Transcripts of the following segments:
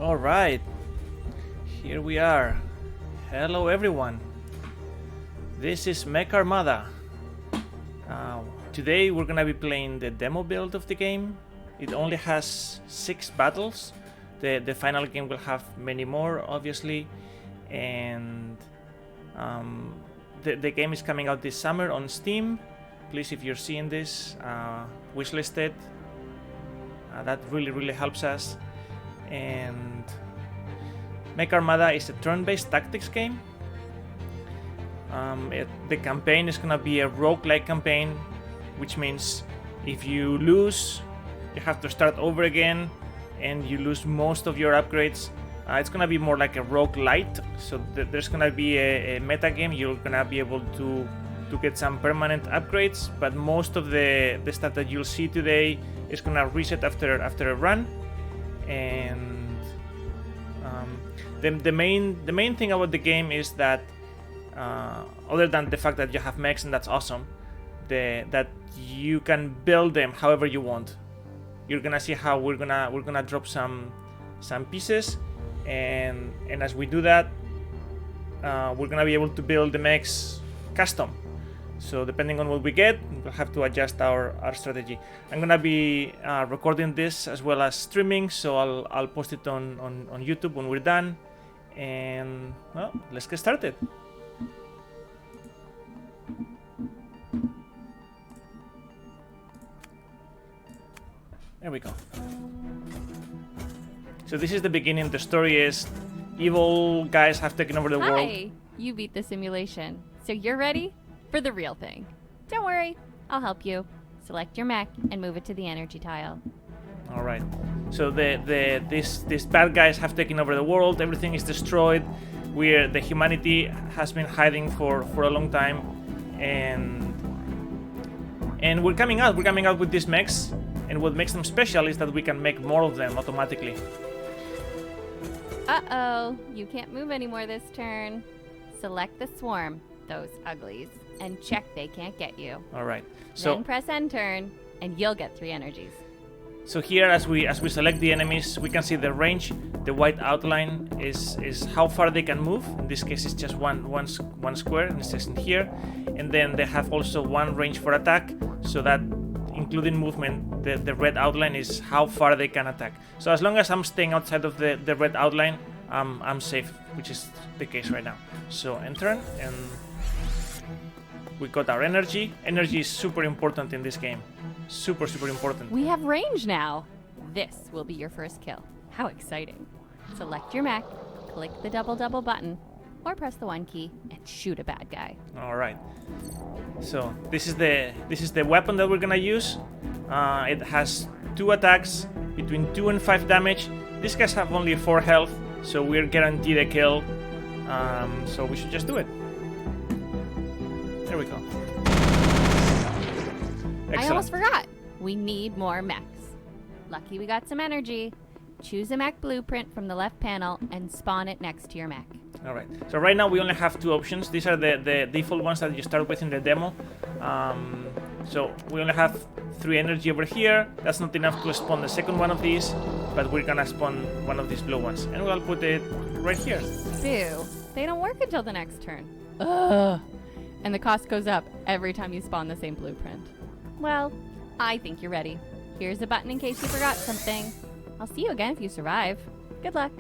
Alright, here we are. Hello everyone. This is Mech Armada. Today we're gonna be playing the demo build of the game. It only has 6 battles. The final game will have many more, obviously. And the game is coming out this summer on Steam. Please, if you're seeing this, wishlist it. That really helps us. And Mech Armada is a turn-based tactics game. The campaign is gonna be a roguelike campaign, which means if you lose, you have to start over again, and you lose most of your upgrades. It's gonna be more like a roguelite, so there's gonna be a meta game. You're gonna be able to get some permanent upgrades, but most of the stuff that you'll see today is gonna reset after a run. And the main thing about the game is that other than the fact that you have mechs, and that's awesome, that you can build them however you want. You're gonna see how we're gonna drop some pieces, and as we do that, we're gonna be able to build the mechs custom. So depending on what we get, we'll have to adjust our strategy. I'm gonna be recording this as well as streaming, so I'll post it on YouTube when we're done. And well, let's get started. There we go. So this is the beginning. The story is evil guys have taken over the world. Hi! You beat the simulation. So you're ready for the real thing. Don't worry, I'll help you. Select your mech and move it to the energy tile. All right. So these bad guys have taken over the world. Everything is destroyed. The humanity has been hiding for a long time, and we're coming out. We're coming out with these mechs, and what makes them special is that we can make more of them automatically. Uh-oh, you can't move anymore this turn. Select the swarm, those uglies, and check they can't get you. All right. So then press end turn, and you'll get 3 energies. So here, as we select the enemies, we can see the range. The white outline is how far they can move. In this case, it's just one square, and it says in here. And then they have also one range for attack, so that including movement, the red outline is how far they can attack. So as long as I'm staying outside of the red outline, I'm safe, which is the case right now. So enter, and we got our energy. Energy is super important in this game. Super important. We have range now. This will be your first kill. How exciting. Select your mech, click the double button, or press the 1 key and shoot a bad guy. All right. So this is the weapon that we're gonna use. It has 2 attacks between 2 and 5 damage. These guys have only 4 health, so we're guaranteed a kill. So we should just do it. There we go. Excellent. I almost forgot. We need more mechs. Lucky we got some energy. Choose a mech blueprint from the left panel and spawn it next to your mech. All right. So right now we only have 2 options. These are the default ones that you start with in the demo. So we only have 3 energy over here. That's not enough to spawn the second one of these, but we're gonna spawn one of these blue ones, and we'll put it right here. Boo. They don't work until the next turn. Ugh. And the cost goes up every time you spawn the same blueprint. Well, I think you're ready. Here's a button in case you forgot something. I'll see you again if you survive. Good luck.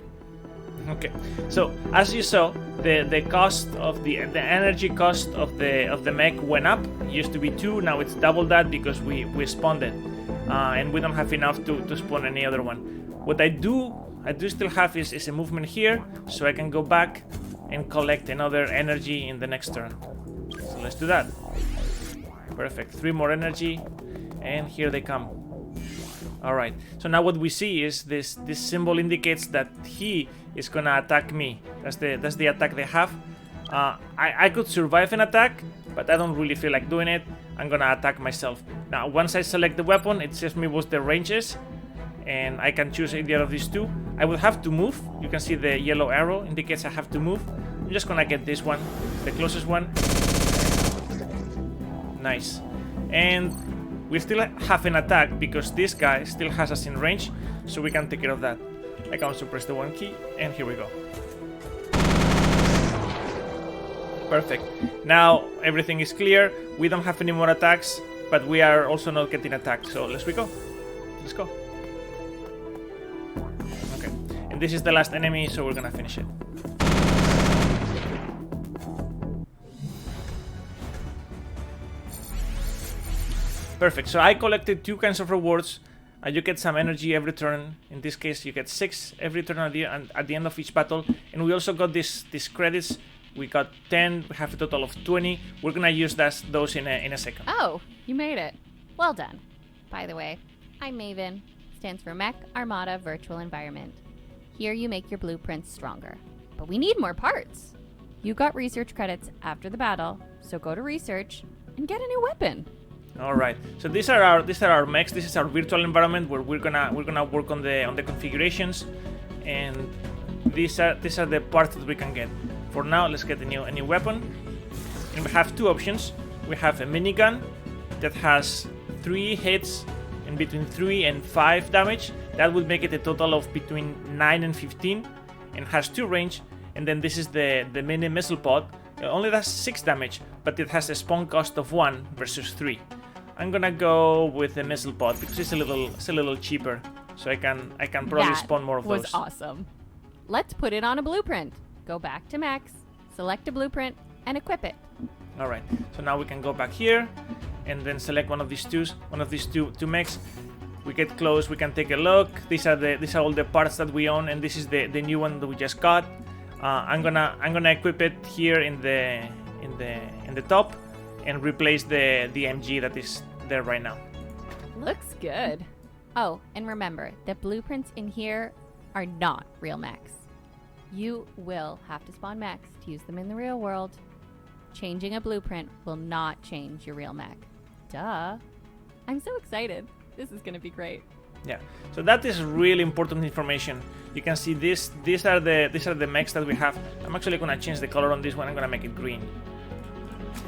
Okay. So as you saw, the cost of the energy cost of the mech went up. It used to be 2, now it's double that because we spawned it, and we don't have enough to spawn any other one. What I do still have is a movement here, so I can go back and collect another energy in the next turn. So let's do that. Perfect. 3 more energy, and here they come. All right. So now what we see is this symbol indicates that he is gonna attack me. That's the attack they have. I could survive an attack, but I don't really feel like doing it. I'm gonna attack myself. Now, once I select the weapon, it says me what the range is, and I can choose either of these 2. I will have to move. You can see the yellow arrow indicates I have to move. I'm just gonna get this one, the closest one. Nice. And we still have an attack because this guy still has us in range, so we can take care of that. I can also press the 1 key, and here we go. Perfect. Now everything is clear. We don't have any more attacks, but we are also not getting attacked. So let's go. Let's go. Okay. And this is the last enemy, so we're gonna finish it. Perfect. So I collected 2 kinds of rewards. You get some energy every turn. In this case, you get 6 every turn at the end of each battle. And we also got these credits. We got 10. We have a total of 20. We're gonna use those in a second. Oh, you made it. Well done. By the way, I'm Maven. Stands for Mech Armada Virtual Environment. Here you make your blueprints stronger. But we need more parts. You got research credits after the battle, so go to research and get a new weapon. All right. So these are our mechs. This is our virtual environment where we're gonna work on the configurations, and these are the parts that we can get. For now, let's get a new weapon. And we have 2 options. We have a minigun that has 3 hits and between 3 and 5 damage. That would make it a total of between 9 and 15, and has 2 range. And then this is the mini missile pod. It only does 6 damage, but it has a spawn cost of 1 versus 3. I'm gonna go with the missile pod because it's a little cheaper, so I can probably spawn more of those. That was awesome. Let's put it on a blueprint. Go back to Mechs, select a blueprint, and equip it. All right. So now we can go back here, and then select one of these two mechs. We get close. We can take a look. These are all the parts that we own, and this is the new one that we just got. I'm gonna equip it here in the top, and replace the MG that is there right now. Looks good. Oh, and remember, the blueprints in here are not real mechs. You will have to spawn mechs to use them in the real world. Changing a blueprint will not change your real mech. Duh. I'm so excited. This is gonna be great. Yeah. So that is really important information. You can see these are the mechs that we have. I'm actually gonna change the color on this one. I'm gonna make it green.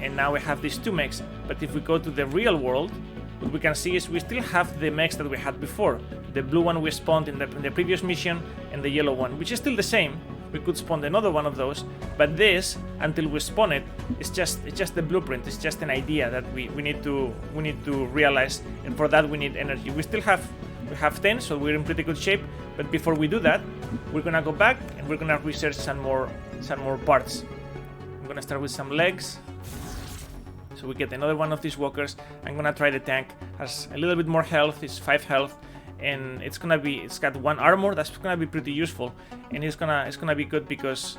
And now we have these 2 mechs. But if we go to the real world, what we can see is we still have the mechs that we had before. The blue one we spawned in the previous mission, and the yellow one, which is still the same. We could spawn another one of those, but this, until we spawn it, it's just the blueprint. It's just an idea that we need to realize, and for that we need energy. We have 10, so we're in pretty good shape. But before we do that, we're gonna go back and we're gonna research some more parts. I'm gonna start with some legs. So we get another one of these walkers. I'm gonna try the tank. Has a little bit more health. It's 5 health, and it's got 1 armor. That's gonna be pretty useful, and it's gonna be good because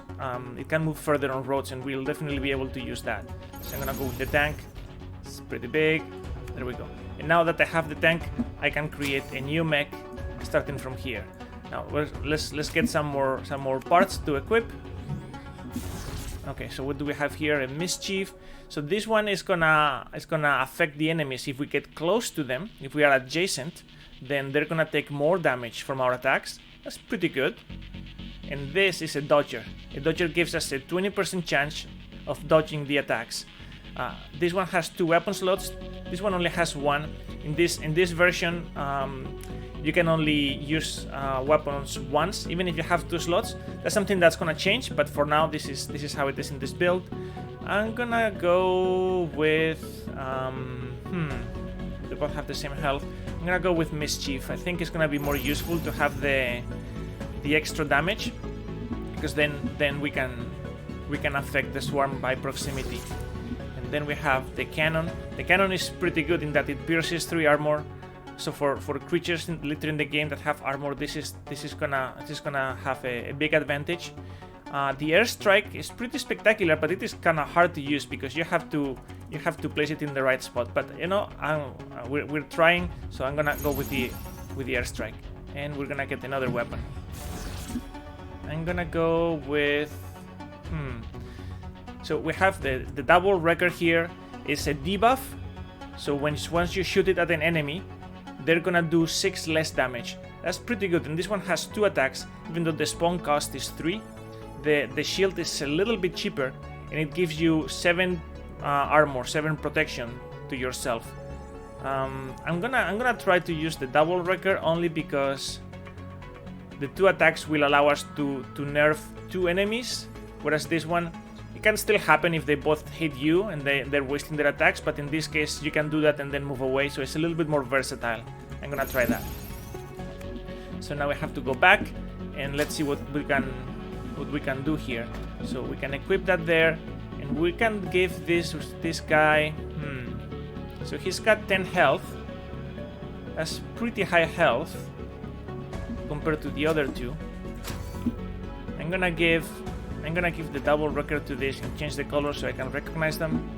it can move further on roads, and we'll definitely be able to use that. So I'm gonna go with the tank. It's pretty big. There we go. And now that I have the tank, I can create a new mech starting from here. Now let's get some more parts to equip. Okay, so what do we have here? A mischief. So this one is gonna affect the enemies if we get close to them. If we are adjacent, then they're gonna take more damage from our attacks. That's pretty good. And this is a dodger. A dodger gives us a 20% chance of dodging the attacks. This one has 2 weapon slots. This one only has 1. In this version, you can only use weapons once, even if you have 2 slots. That's something that's gonna change, but for now, this is how it is in this build. I'm gonna go with they both have the same health. I'm gonna go with mischief. I think it's gonna be more useful to have the extra damage, because then we can affect the swarm by proximity. And then we have the cannon. The cannon is pretty good in that it pierces 3 armor. So for creatures later in the game that have armor, this is gonna have a big advantage. The airstrike is pretty spectacular, but it is kind of hard to use because you have to place it in the right spot. But you know, we're trying, so I'm gonna go with the airstrike, and we're gonna get another weapon. I'm gonna go with So we have the double wrecker here. Is a debuff. So once you shoot it at an enemy, they're gonna do 6 less damage. That's pretty good. And this one has 2 attacks, even though the spawn cost is 3. The shield is a little bit cheaper, and it gives you 7 armor, 7 protection to yourself. I'm gonna try to use the double wrecker only because the 2 attacks will allow us to nerf 2 enemies, whereas this one, it can still happen if they both hit you and they're wasting their attacks, but in this case you can do that and then move away, so it's a little bit more versatile. I'm gonna try that. So now we have to go back and let's see what we can do here. So we can equip that there, and we can give this guy. So he's got 10 health. That's pretty high health compared to the other 2. I'm gonna give the double record to this and change the color so I can recognize them.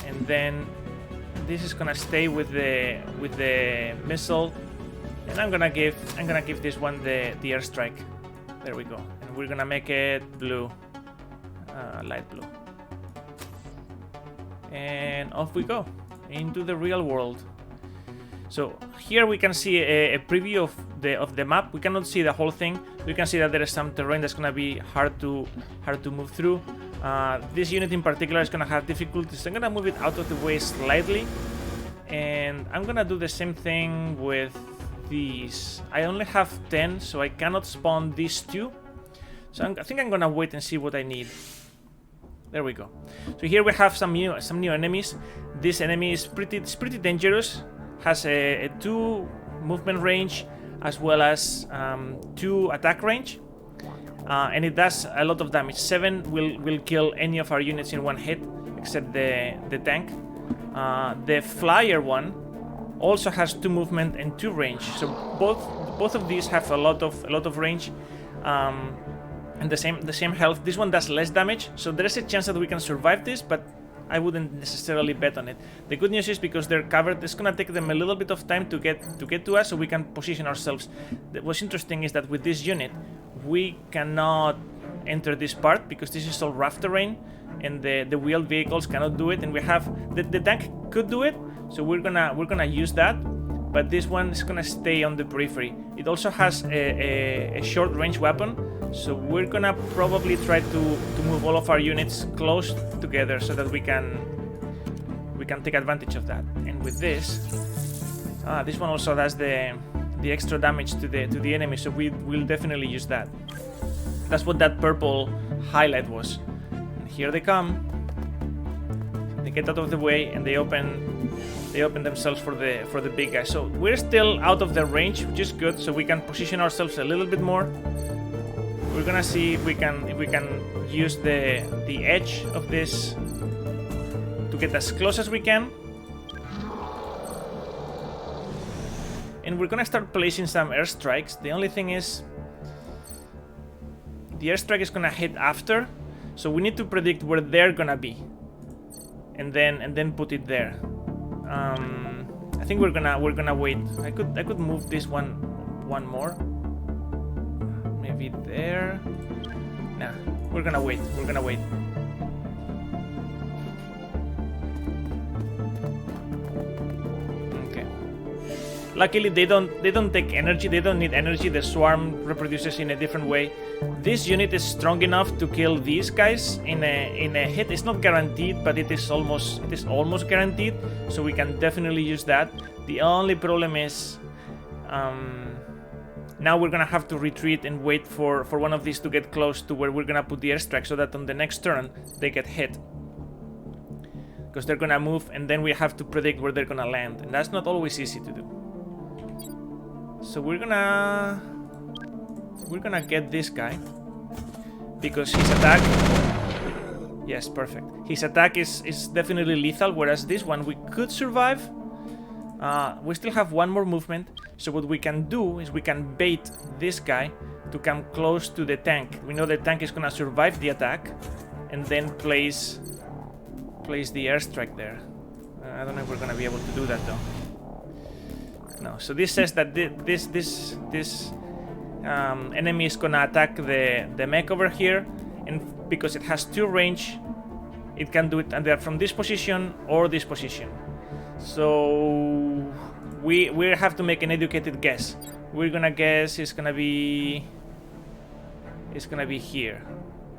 And then this is gonna stay with the missile. And I'm gonna give this one the airstrike. There we go. And we're gonna make it blue, light blue. And off we go into the real world. So here we can see a preview of the map. We cannot see the whole thing. We can see that there is some terrain that's gonna be hard to move through. This unit in particular is gonna have difficulties. I'm gonna move it out of the way slightly, and I'm gonna do the same thing with these. I only have 10, so I cannot spawn these 2. So I think I'm gonna wait and see what I need. There we go. So here we have some new enemies. This enemy is pretty dangerous. Has a 2 movement range as well as 2 attack range, and it does a lot of damage. 7 will kill any of our units in one hit, except the tank. The flyer one also has 2 movement and 2 range. So both of these have a lot of range. And the same health. This one does less damage, so there is a chance that we can survive this, but I wouldn't necessarily bet on it. The good news is because they're covered, it's gonna take them a little bit of time to get to us, so we can position ourselves. What's interesting is that with this unit, we cannot enter this part because this is all rough terrain, and the wheeled vehicles cannot do it. And we have the tank could do it, so we're gonna use that. But this one is gonna stay on the periphery. It also has a short range weapon, so we're gonna probably try to move all of our units close together so that we can take advantage of that. And with this one also does the extra damage to the enemy, so we will definitely use that. That's what that purple highlight was. And here they come. They get out of the way and they open themselves for the big guy. So we're still out of their range, which is good, so we can position ourselves a little bit more. We're gonna see if we can use the edge of this to get as close as we can. And we're gonna start placing some airstrikes. The only thing is the airstrike is gonna hit after, so we need to predict where they're gonna be. And then put it there. I think we're gonna wait. I could move this one more. Maybe there. Nah, we're gonna wait. Okay. Luckily they don't take energy. They don't need energy. The swarm reproduces in a different way. This unit is strong enough to kill these guys in a hit. It's not guaranteed, but it is almost guaranteed. So we can definitely use that. The only problem is now we're gonna have to retreat and wait for one of these to get close to where we're gonna put the airstrike, so that on the next turn they get hit. Because they're gonna move, and then we have to predict where they're gonna land, and that's not always easy to do. So we're gonna get this guy because his attack, yes, perfect. His attack is definitely lethal, whereas this one we could survive. We still have one more movement, so what we can do is we can bait this guy to come close to the tank. We know the tank is gonna survive the attack, and then place the airstrike there. I don't know if we're gonna be able to do that though. No. So this says that this enemy is gonna attack the mech over here, and because it has 2 range, it can do it either from this position or this position. So we have to make an educated guess. We're gonna guess it's gonna be here,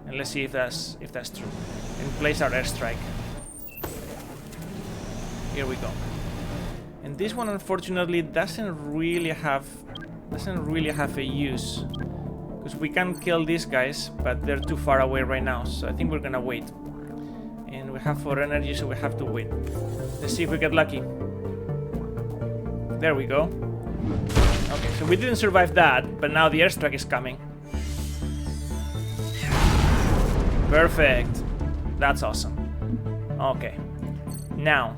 and let's see if that's true. And place our airstrike. Here we go. And this one unfortunately doesn't really have doesn't really have a use. Because we can kill these guys, but they're too far away right now. So I think we're gonna wait. And we have 4 energy, so we have to wait. Let's see if we get lucky. There we go. Okay, so we didn't survive that, but now the airstrike is coming. Perfect. That's awesome. Okay. Now,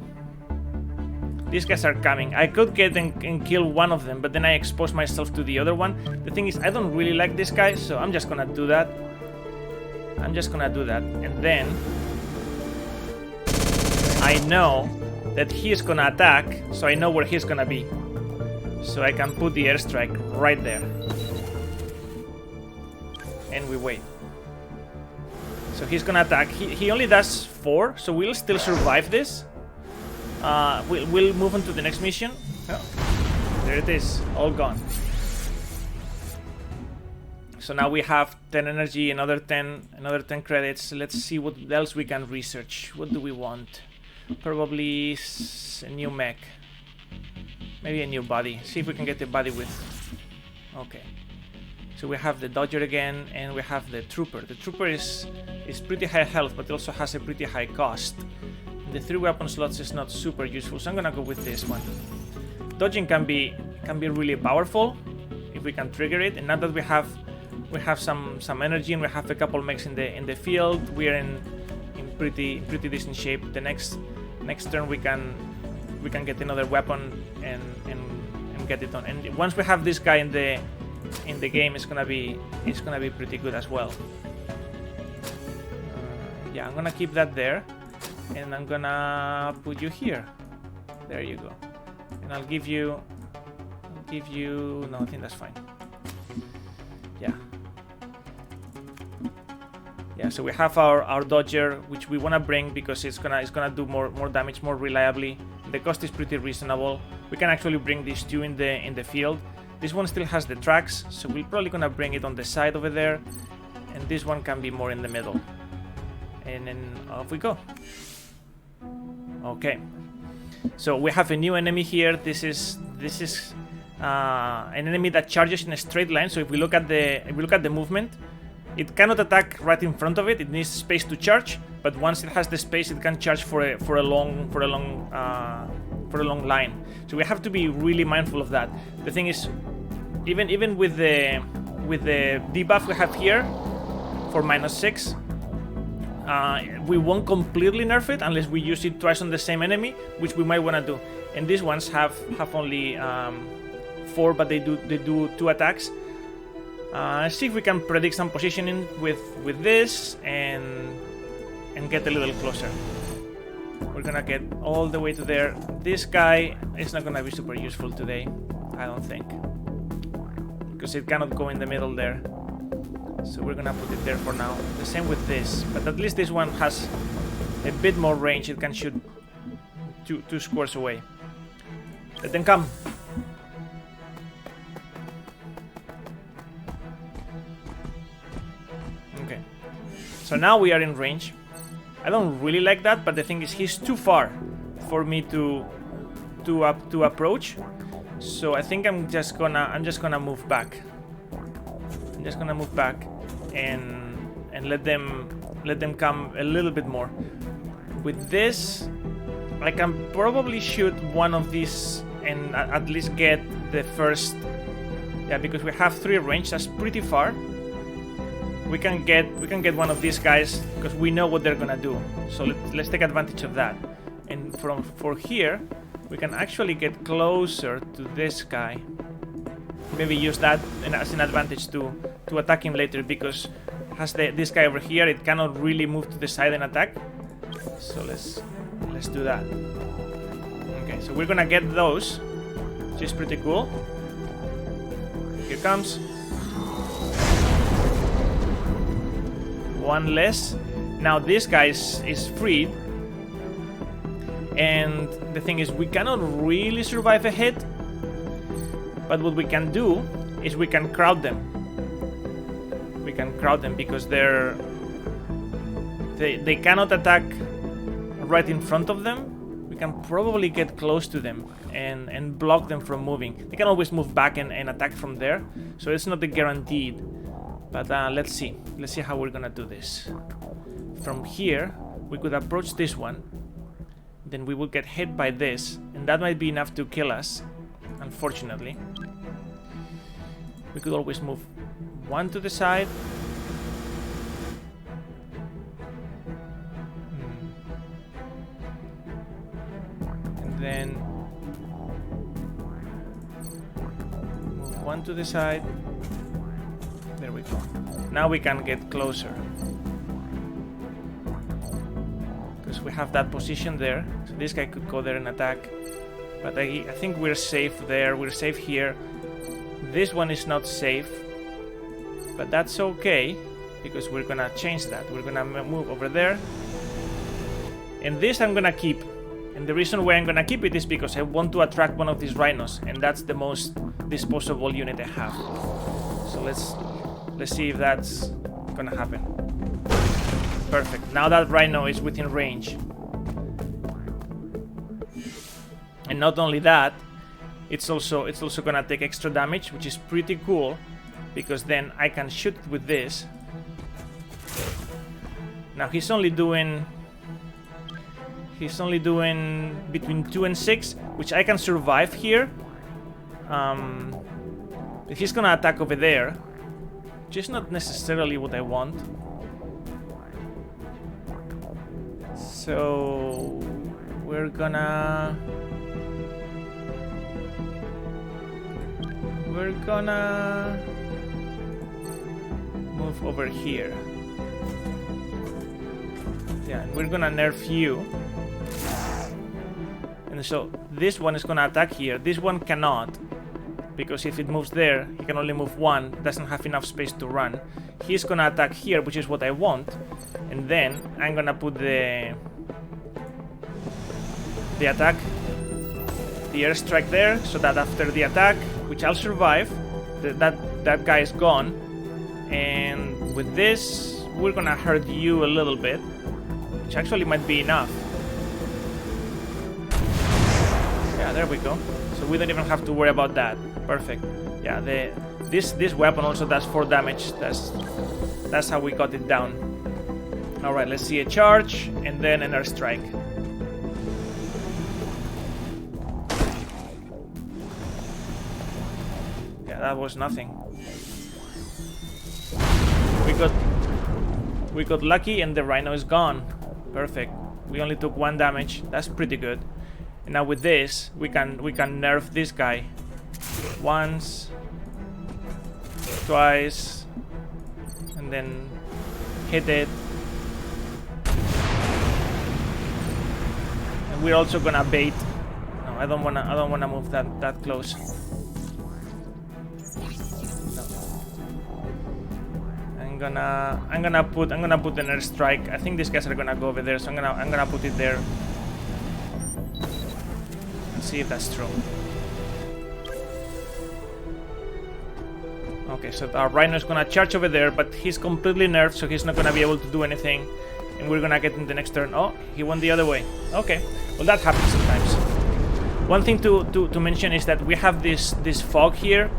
these guys are coming. I could get and kill one of them, but then I expose myself to the other one. The thing is, I don't really like this guy, so I'm just gonna do that. I'm just gonna do that. And then I know that he is gonna attack, so I know where he's gonna be. So I can put the airstrike right there. And we wait. So he's gonna attack. He only does 4, so we'll still survive this. We'll move on to the next mission. Oh, there it is, all gone. So now we have 10 energy, another 10 credits. Let's see what else we can research. What do we want? Probably a new mech. Maybe a new body. See if we can get the body with. Okay. So we have the Dodger again, and we have the Trooper. The Trooper is pretty high health, but also has a pretty high cost. The 3 weapon slots is not super useful, so I'm gonna go with this one. Dodging can be really powerful if we can trigger it. And now that we have some energy and we have a couple mechs in the field, we are in pretty decent shape. The next turn we can get another weapon and get it on. And once we have this guy in the game, it's gonna be pretty good as well. Yeah, I'm gonna keep that there, and I'm gonna put you here. There you go. And I'll give you. No, I think that's fine. Yeah. Yeah. So we have our Dodger, which we wanna bring because it's gonna do more damage more reliably. The cost is pretty reasonable. We can actually bring these 2 in the field. This one still has the tracks, so we're probably gonna bring it on the side over there, and this one can be more in the middle. And then off we go. Okay, so we have a new enemy here. This is an enemy that charges in a straight line. So if we look at the movement, it cannot attack right in front of it. It needs space to charge, but once it has the space, it can charge for a long line. So we have to be really mindful of that. The thing is, even with the debuff we have here for -6, we won't completely nerf it unless we use it twice on the same enemy, which we might want to do. And these ones have only 4, but they do 2 attacks. See if we can predict some positioning with this and get a little closer. We're gonna get all the way to there. This guy is not gonna be super useful today, I don't think, because it cannot go in the middle there. So we're gonna put it there for now. The same with this, but at least this one has a bit more range. It can shoot two squares away. Let them come. Okay. So now we are in range. I don't really like that, but the thing is, he's too far for me to approach. So I think I'm just gonna move back. I'm just gonna move back and let them come a little bit more. With this, I can probably shoot one of these and at least get the first. Yeah, because we have 3 range. That's pretty far. We can get one of these guys because we know what they're gonna do. So let's take advantage of that. And for here, we can actually get closer to this guy. Maybe use that as an advantage to attack him later, because has this guy over here, it cannot really move to the side and attack. So let's do that. Okay, so we're gonna get those, which is pretty cool. Here comes. One less. Now this guy is freed, and the thing is, we cannot really survive a hit, but what we can do is we can crowd them. We can crowd them because they cannot attack right in front of them. we can probably get close to them and block them from moving. They can always move back and attack from there, so it's not a guaranteed. But let's see how we're gonna do this. From here, we could approach this one, then we will get hit by this, and that might be enough to kill us, unfortunately. We could always move one to the side. And then move one to the side. There we go. Now we can get closer. Because we have that position there. So this guy could go there and attack. But I think we're safe there. We're safe here. This one is not safe. But that's okay. Because we're gonna change that. We're gonna move over there. And this I'm gonna keep. And the reason why I'm gonna keep it is because I want to attract one of these rhinos. And that's the most disposable unit I have. So let's see if that's gonna happen. Perfect. Now that rhino is within range. And not only that, it's also gonna take extra damage, which is pretty cool, because then I can shoot it with this. Now he's only doing between 2 and 6, which I can survive here. If he's gonna attack over there, which is not necessarily what I want. So we're gonna move over here. Yeah, and we're gonna nerf you. And so this one is gonna attack here. This one cannot, because if it moves there, he can only move one, doesn't have enough space to run. He's gonna attack here, which is what I want. And then I'm gonna put the attack, the airstrike there, so that after the attack, which I'll survive, that guy is gone. And with this, we're gonna hurt you a little bit, which actually might be enough. Yeah, there we go. So we don't even have to worry about that. Perfect. Yeah, this weapon also does 4 damage. That's how we got it down. All right, let's see a charge and then an airstrike. Yeah, that was nothing. We got lucky and the rhino is gone. Perfect. We only took 1 damage. That's pretty good. And now with this, we can nerf this guy. Once, twice, and then hit it. And we're also gonna bait. No, I don't wanna move that close. No. I'm gonna put an airstrike. I think these guys are gonna go over there, so I'm gonna put it there. See if that's true. Okay, so our rhino is gonna charge over there, but he's completely nerfed, so he's not gonna be able to do anything. And we're gonna get in the next turn. Oh, he went the other way. Okay, well that happens sometimes. One thing to mention is that we have this fog here.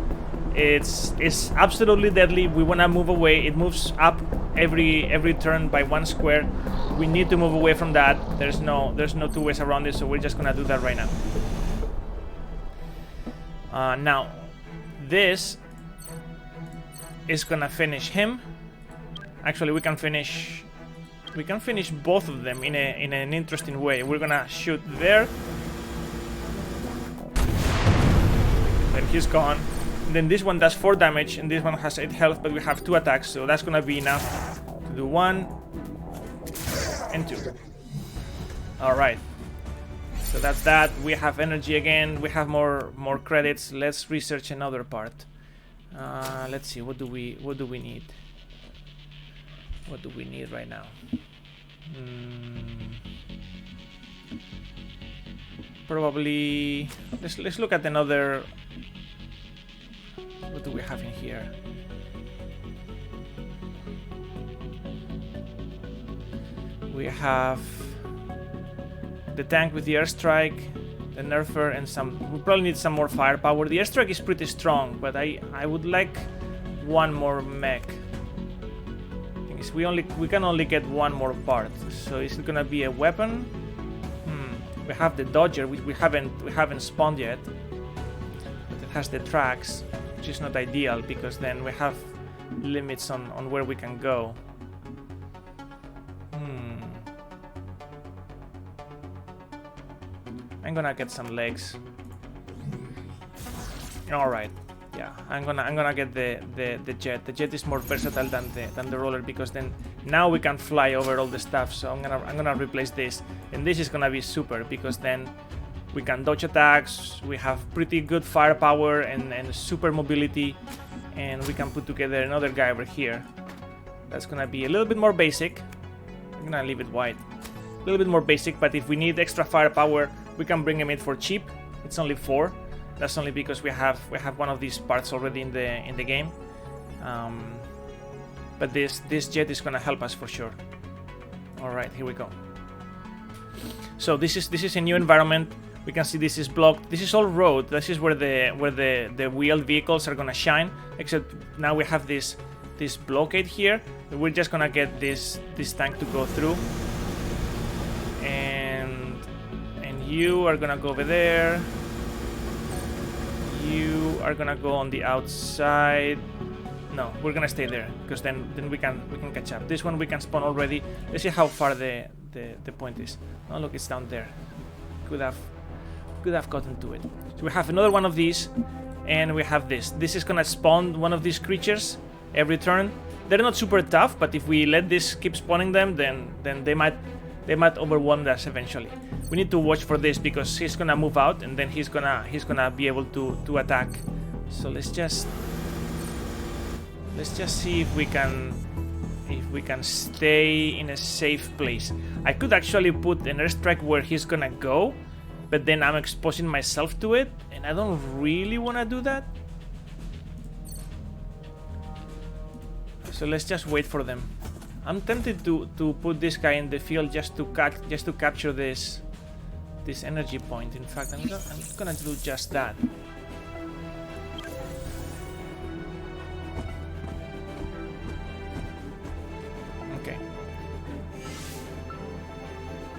It's absolutely deadly. We wanna move away. It moves up every turn by 1 square. We need to move away from that. There's no 2 ways around it, so we're just gonna do that right now. Now, this is gonna finish him. Actually, we can finish both of them in an interesting way. We're gonna shoot there. Then he's gone. Then this one does 4 damage, and this one has 8 health, but we have 2 attacks, so that's gonna be enough to do 1 and 2. Alright. So that's that. We have energy again. We have more credits. Let's research another part. Let's see. What do we need? What do we need right now? Probably. Let's look at another. What do we have in here? We have the tank with the airstrike, the nerfer, and some. We probably need some more firepower. The airstrike is pretty strong, but I would like one more mech. Thing is, we can only get one more part. So is it gonna be a weapon? We have the Dodger, which we haven't spawned yet. But it has the tracks, which is not ideal because then we have limits on where we can go. I'm gonna get some legs. All right, yeah, I'm gonna get the jet. The jet is more versatile than the roller because then now we can fly over all the stuff. So I'm gonna replace this, and this is gonna be super because then we can dodge attacks. We have pretty good firepower and super mobility, and we can put together another guy over here. That's gonna be a little bit more basic. I'm gonna leave it white. A little bit more basic, but if we need extra firepower, we can bring him in for cheap. It's only 4. That's only because we have one of these parts already in the game. But this jet is gonna help us for sure. All right, here we go. So this is a new environment. We can see this is blocked. This is all road. This is where the wheeled vehicles are gonna shine. Except now we have this blockade here. We're just gonna get this tank to go through. And you are gonna go over there. You are gonna go on the outside. No, we're gonna stay there because then we can catch up. This one we can spawn already. Let's see how far the point is. Oh look, it's down there. Could have gotten to it. So we have another one of these, and we have this. This is gonna spawn one of these creatures every turn. They're not super tough, but if we let this keep spawning them, then they might overwhelm us eventually. We need to watch for this because he's gonna move out and then he's gonna be able to attack. So let's just see if we can stay in a safe place. I could actually put an airstrike where he's gonna go, but then I'm exposing myself to it, and I don't really wanna do that. So let's just wait for them. I'm tempted to put this guy in the field just to capture this energy point. In fact, I'm gonna do just that. Okay.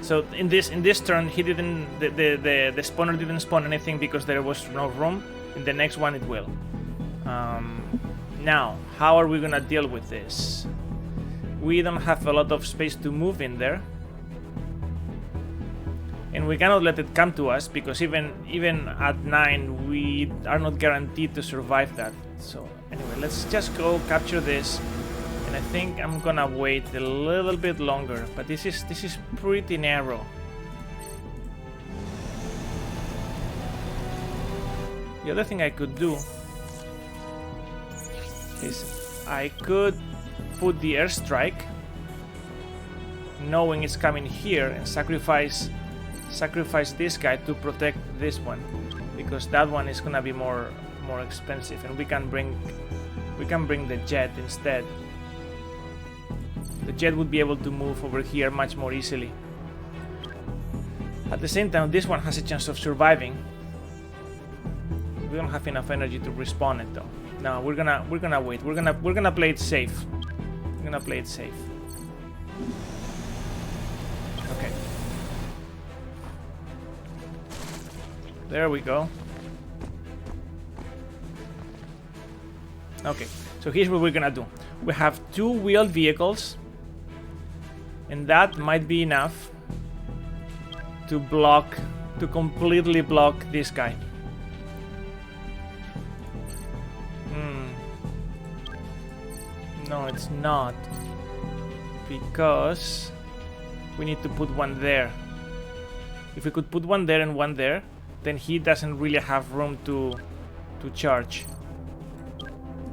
So in this turn, he didn't the spawner didn't spawn anything because there was no room. In the next one, it will. Now, how are we gonna deal with this? We don't have a lot of space to move in there. And we cannot let it come to us because even at 9 we are not guaranteed to survive that. So anyway, let's just go capture this. And I think I'm gonna wait a little bit longer, but this is pretty narrow. The other thing I could do is I could put the airstrike knowing it's coming here and sacrifice this guy to protect this one, because that one is gonna be more expensive, and we can bring the jet instead. The jet would be able to move over here much more easily. At the same time, this one has a chance of surviving. We don't have enough energy to respawn it though. No, we're gonna wait. We're gonna play it safe. We're gonna play it safe. Okay. There we go. Okay, so here's what we're gonna do. We have 2 wheeled vehicles, and that might be enough to completely block this guy. No, it's not, because we need to put one there. If we could put one there and one there, then he doesn't really have room to charge.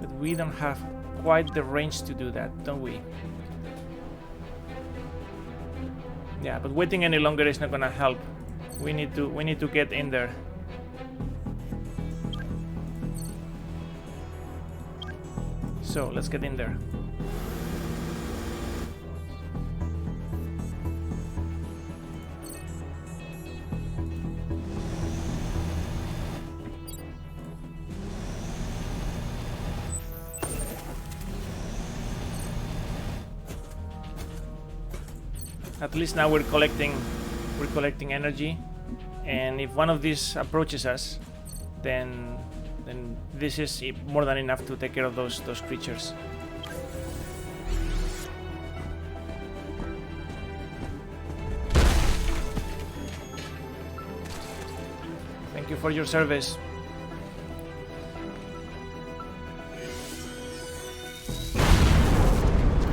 But we don't have quite the range to do that, don't we? Yeah, but waiting any longer is not gonna help. We need to get in there. So let's get in there. At least now we're collecting energy, and if one of these approaches us, then this is more than enough to take care of those creatures. Thank you for your service.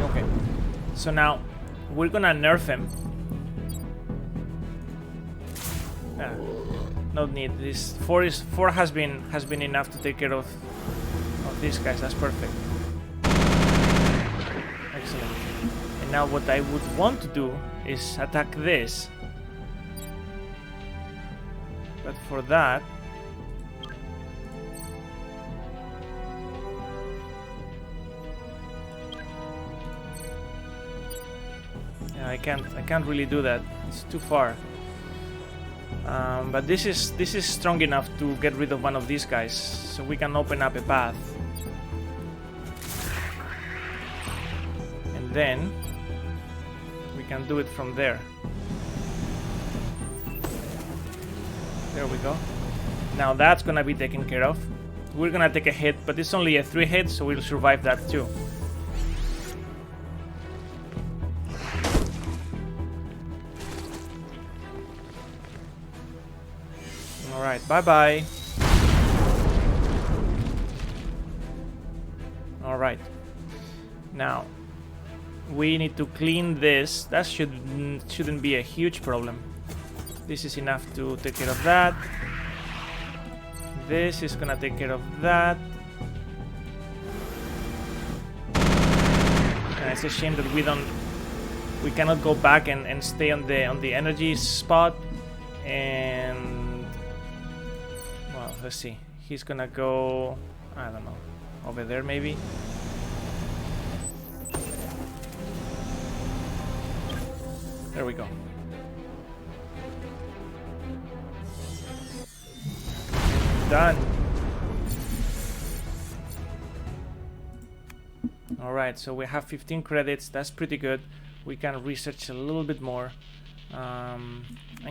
Okay, so now we're gonna nerf him. No need. This 4 has been enough to take care of these guys. That's perfect. Excellent. And now what I would want to do is attack this. But for that, yeah, I can't really do that. It's too far. But this is strong enough to get rid of one of these guys, so we can open up a path. And then we can do it from there. There we go. Now that's gonna be taken care of. We're gonna take a hit, but it's only a 3 hit, so we'll survive that too. Alright, bye-bye. Alright. Now, we need to clean this. That shouldn't be a huge problem. This is enough to take care of that. This is gonna take care of that. And it's a shame that we cannot go back and stay on the energy spot. And well, let's see. He's gonna go, I don't know, over there maybe. There we go. Done. Alright, so we have 15 credits. That's pretty good. We can research a little bit more. I'm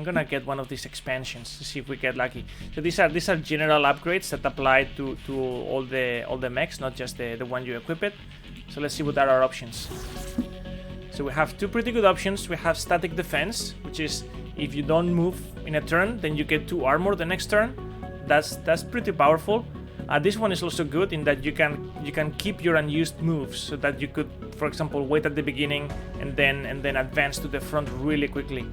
gonna get one of these expansions to see if we get lucky. So these are general upgrades that apply to all the mechs, not just the one you equip it. So let's see what are our options. So we have 2 pretty good options. We have static defense, which is if you don't move in a turn, then you get 2 armor the next turn. That's pretty powerful. This one is also good in that you can keep your unused moves, so that you could, for example, wait at the beginning and then advance to the front really quickly.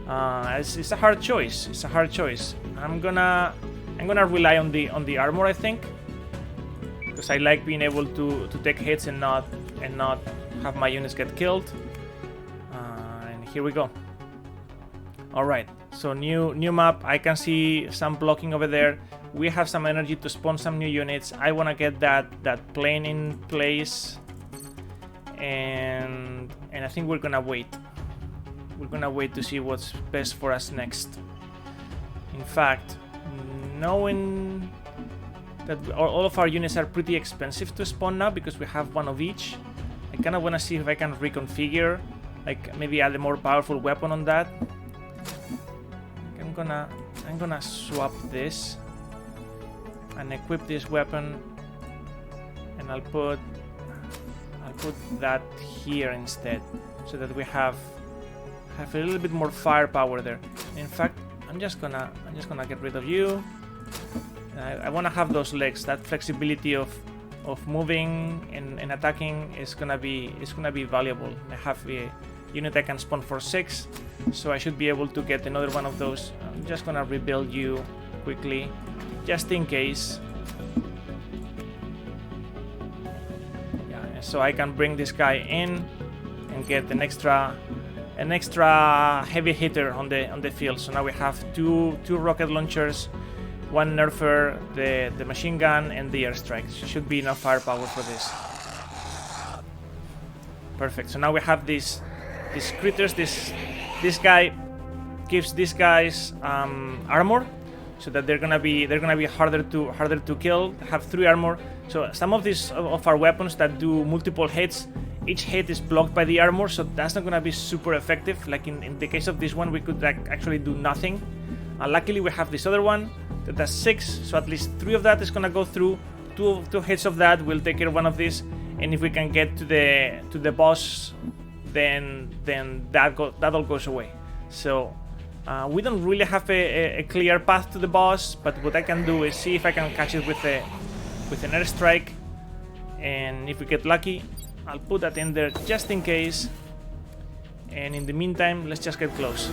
It's a hard choice. It's a hard choice. I'm gonna rely on the armor, I think, because I like being able to take hits and not have my units get killed. And here we go. All right. So new map. I can see some blocking over there. We have some energy to spawn some new units. I want to get that plane in place, and I think we're gonna wait. We're gonna wait to see what's best for us next. In fact, knowing that all of our units are pretty expensive to spawn now because we have one of each, I kind of want to see if I can reconfigure, like maybe add a more powerful weapon on that. I'm gonna swap this and equip this weapon, and I'll put that here instead, so that we have a little bit more firepower there. In fact, I'm just gonna get rid of you. I want to have those legs. That flexibility of moving and attacking is gonna be valuable. I have a unit I can spawn for 6, so I should be able to get another one of those. I'm just gonna rebuild you quickly, just in case. Yeah, so I can bring this guy in and get an extra heavy hitter on the field. So now we have two rocket launchers, 1 nerfer, the machine gun, and the airstrike. Should be enough firepower for this. Perfect. So now we have these critters. This guy gives these guys armor, so that they're gonna be harder to kill. Have 3 armor. So some of our weapons that do multiple hits, each hit is blocked by the armor, so that's not gonna be super effective. Like in the case of this one, we could actually do nothing. Luckily, we have this other one that does 6, so at least 3 of that is gonna go through. Two hits of that will take care of one of these, and if we can get to the boss, then that all goes away. So we don't really have a clear path to the boss, but what I can do is see if I can catch it with an airstrike, and if we get lucky, I'll put that in there just in case. And in the meantime, let's just get close.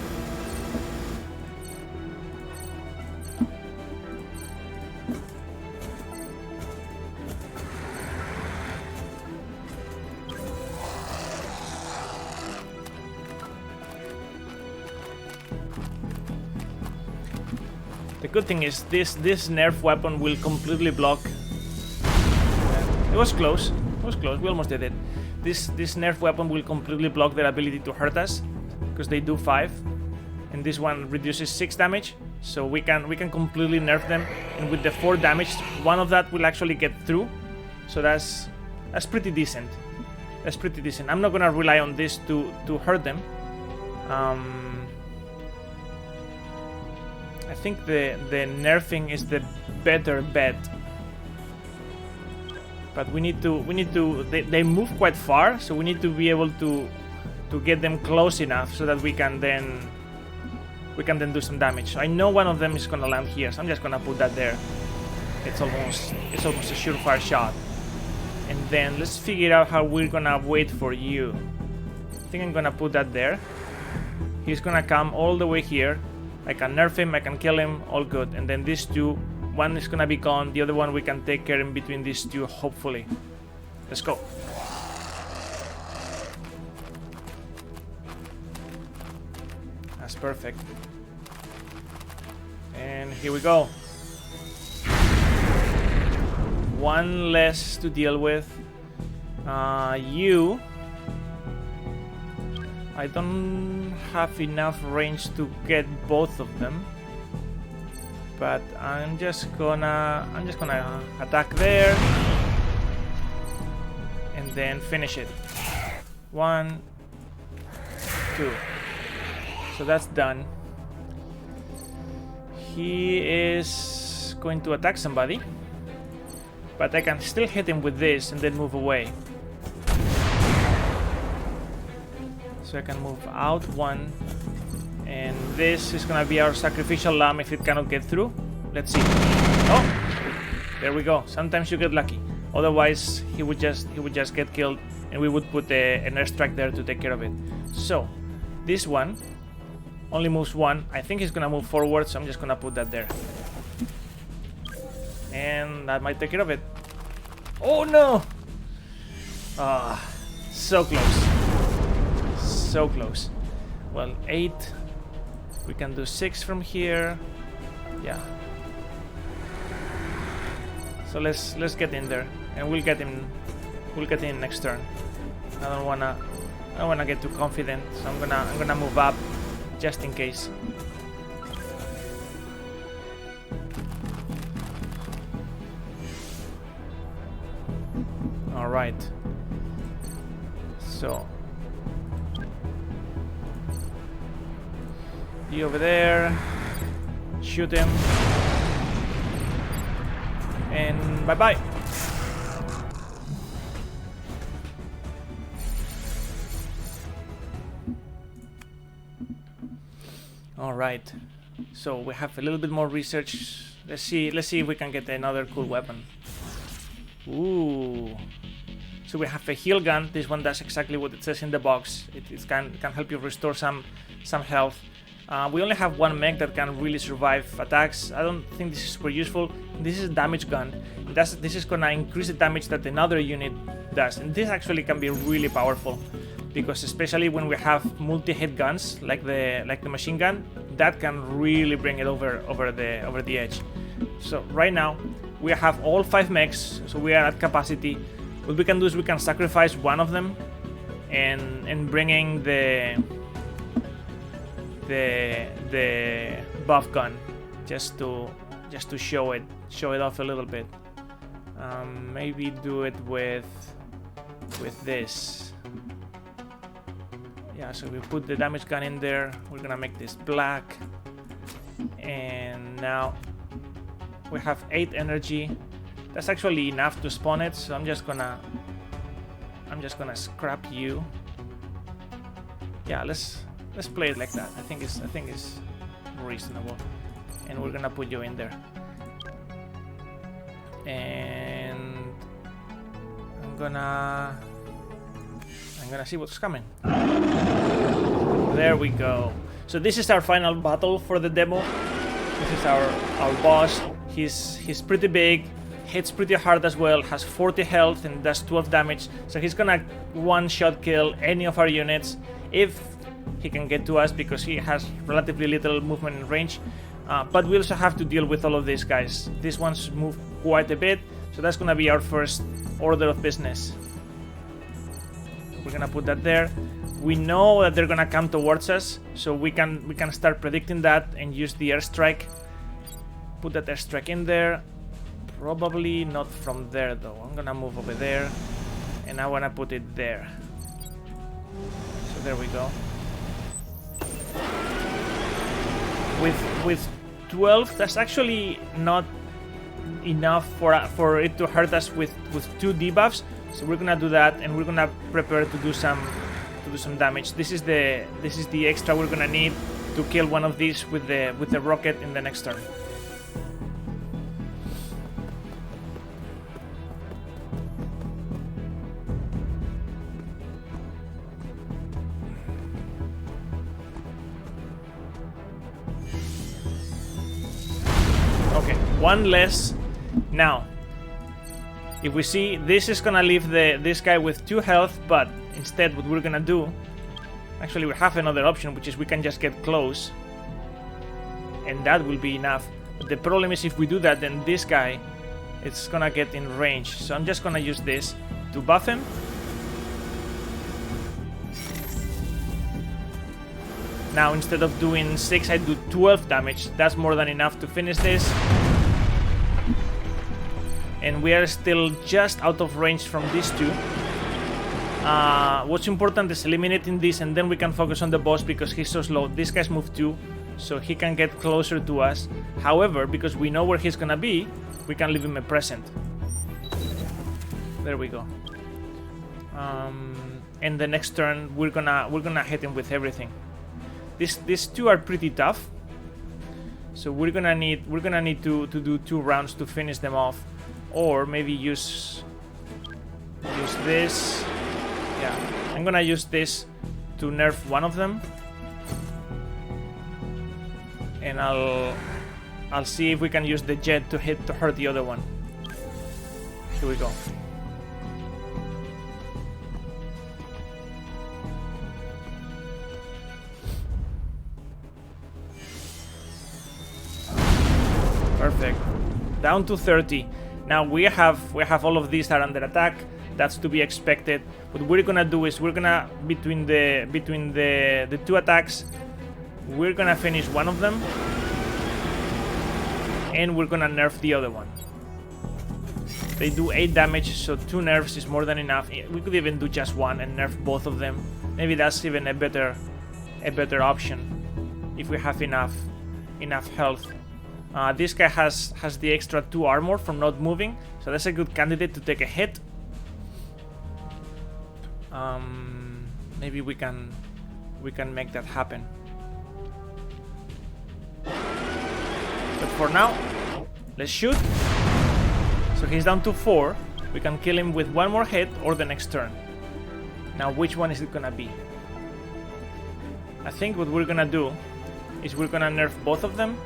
The good thing is this nerf weapon will completely block. It was close. It was close. We almost did it. This nerf weapon will completely block their ability to hurt us because they do 5, and this one reduces 6 damage. So we can completely nerf them, and with the 4 damage, one of that will actually get through. So that's pretty decent. That's pretty decent. I'm not gonna rely on this to hurt them. I think the nerfing is the better bet, but we need to. They move quite far, so we need to be able to get them close enough so that we can then do some damage. So I know one of them is gonna land here, so I'm just gonna put that there. It's almost a surefire shot. And then let's figure out how we're gonna wait for you. I think I'm gonna put that there. He's gonna come all the way here. I can nerf him, I can kill him, all good. And then these two, one is gonna be gone, the other one we can take care in between these two, hopefully. Let's go. That's perfect. And here we go. One less to deal with. You... I don't have enough range to get both of them, but I'm just gonna attack there and then finish it. 1, 2. So that's done. He is going to attack somebody, but I can still hit him with this and then move away. So I can move out 1, and this is gonna be our sacrificial lamb if it cannot get through. Let's see. Oh, there we go. Sometimes you get lucky. Otherwise, he would just get killed, and we would put an airstrike there to take care of it. So this one only moves 1. I think he's gonna move forward, so I'm just gonna put that there, and that might take care of it. Oh no! Ah, so close. So close. Well, 8. We can do 6 from here. Yeah. So let's get in there, and we'll get him. We'll get in next turn. I don't wanna get too confident, so I'm gonna move up just in case. All right. So. You over there, shoot him, and bye-bye. All right, so we have a little bit more research. Let's see if we can get another cool weapon. Ooh. So we have a heal gun. This one does exactly what it says in the box. It can help you restore some health. We only have 1 mech that can really survive attacks. I don't think this is super useful. This is a damage gun. This is gonna increase the damage that another unit does, and this actually can be really powerful, because especially when we have multi-hit guns like the machine gun, that can really bring it over the edge. So right now we have all 5 mechs, so we are at capacity. What we can do is we can sacrifice one of them and bringing the buff gun just to show it off a little bit. Maybe do it with with this. Yeah, so we put the damage gun in there. We're gonna make this black. And now we have 8 energy. That's actually enough to spawn it, so I'm just gonna scrap you. Yeah, let's play it like that. I think it's reasonable. And we're gonna put you in there. And I'm gonna see what's coming. There we go. So this is our final battle for the demo. This is our boss. He's pretty big, hits pretty hard as well, has 40 health and does 12 damage. So he's gonna one-shot kill any of our units if he can get to us, because he has relatively little movement and range. But we also have to deal with all of these guys. These ones move quite a bit, so that's gonna be our first order of business. We're gonna put that there. We know that they're gonna come towards us, so we can start predicting that and use the airstrike. Put that airstrike in there. Probably not from there though. I'm gonna move over there, and I wanna put it there. So there we go. With 12, that's actually not enough for it to hurt us with 2 debuffs. So we're gonna do that, and we're gonna prepare to do some damage. This is the extra we're gonna need to kill one of these with the rocket in the next turn. Okay, one less. Now, if we see, this is gonna leave this guy with 2 health, but instead what we're gonna do, actually we have another option, which is we can just get close, and that will be enough. But the problem is, if we do that, then this guy, it's gonna get in range. So I'm just gonna use this to buff him. Now instead of doing 6, I do 12 damage. That's more than enough to finish this. And we are still just out of range from these 2. What's important is eliminating this, and then we can focus on the boss because he's so slow. This guy's moved 2, so he can get closer to us. However, because we know where he's gonna be, we can leave him a present. There we go. And the next turn we're gonna hit him with everything. These 2 are pretty tough, so we're gonna need to do 2 rounds to finish them off, or maybe use this. Yeah, I'm gonna use this to nerf one of them, and I'll see if we can use the jet to hurt the other one. Here we go. Perfect. Down to 30. Now we have all of these are under attack. That's to be expected. What we're gonna do is we're gonna between the 2 attacks, we're gonna finish one of them, and we're gonna nerf the other one. They do 8 damage, so 2 nerfs is more than enough. We could even do just 1 and nerf both of them. Maybe that's even a better option if we have enough health. This guy has the extra 2 armor from not moving, so that's a good candidate to take a hit. Maybe we can make that happen. But for now, let's shoot. So he's down to 4. We can kill him with 1 more hit or the next turn. Now, which one is it gonna be? I think what we're gonna do is we're gonna nerf both of them.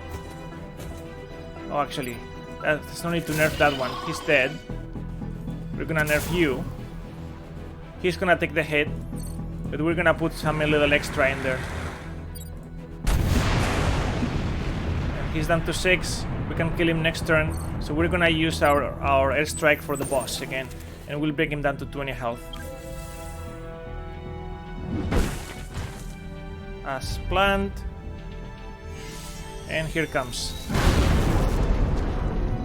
Oh, actually, there's no need to nerf that one. He's dead. We're gonna nerf you. He's gonna take the hit, but we're gonna put a little extra in there. And he's down to 6. We can kill him next turn. So we're gonna use our airstrike for the boss again, and we'll bring him down to 20 health. As planned. And here comes.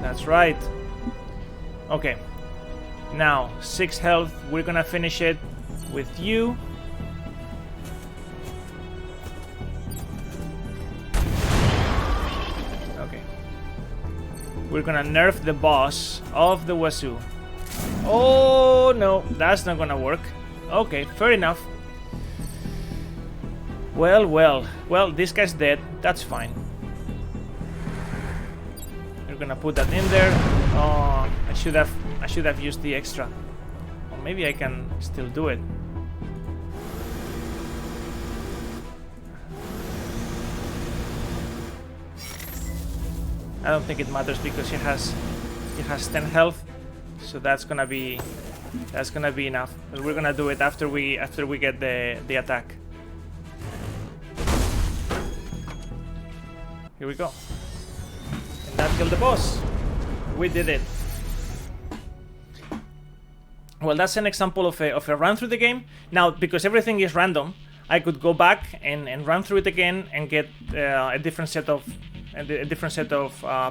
That's right. Okay. Now, 6 health. We're gonna finish it with you. Okay. We're gonna nerf the boss of the Wazoo. Oh no, that's not gonna work. Okay, fair enough. Well, this guy's dead. That's fine. We're gonna put that in there. Oh, I should have used the extra. Or maybe I can still do it. I don't think it matters because he has 10 health, so that's gonna be enough. But we're gonna do it after we get the attack. Here we go. And that killed the boss. We did it. Well, that's an example of a run through the game. Now, because everything is random, I could go back and run through it again and get a different set of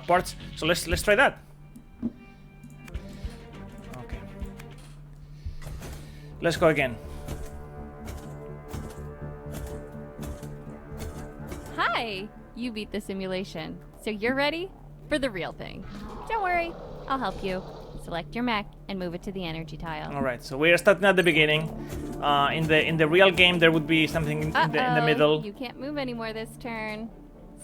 parts. So let's try that. Okay. Let's go again. Hi! You beat the simulation, so you're ready for the real thing. Don't worry, I'll help you. Select your mech and move it to the energy tile. All right, so we are starting at the beginning. In the real game, there would be something in the middle. You can't move anymore this turn.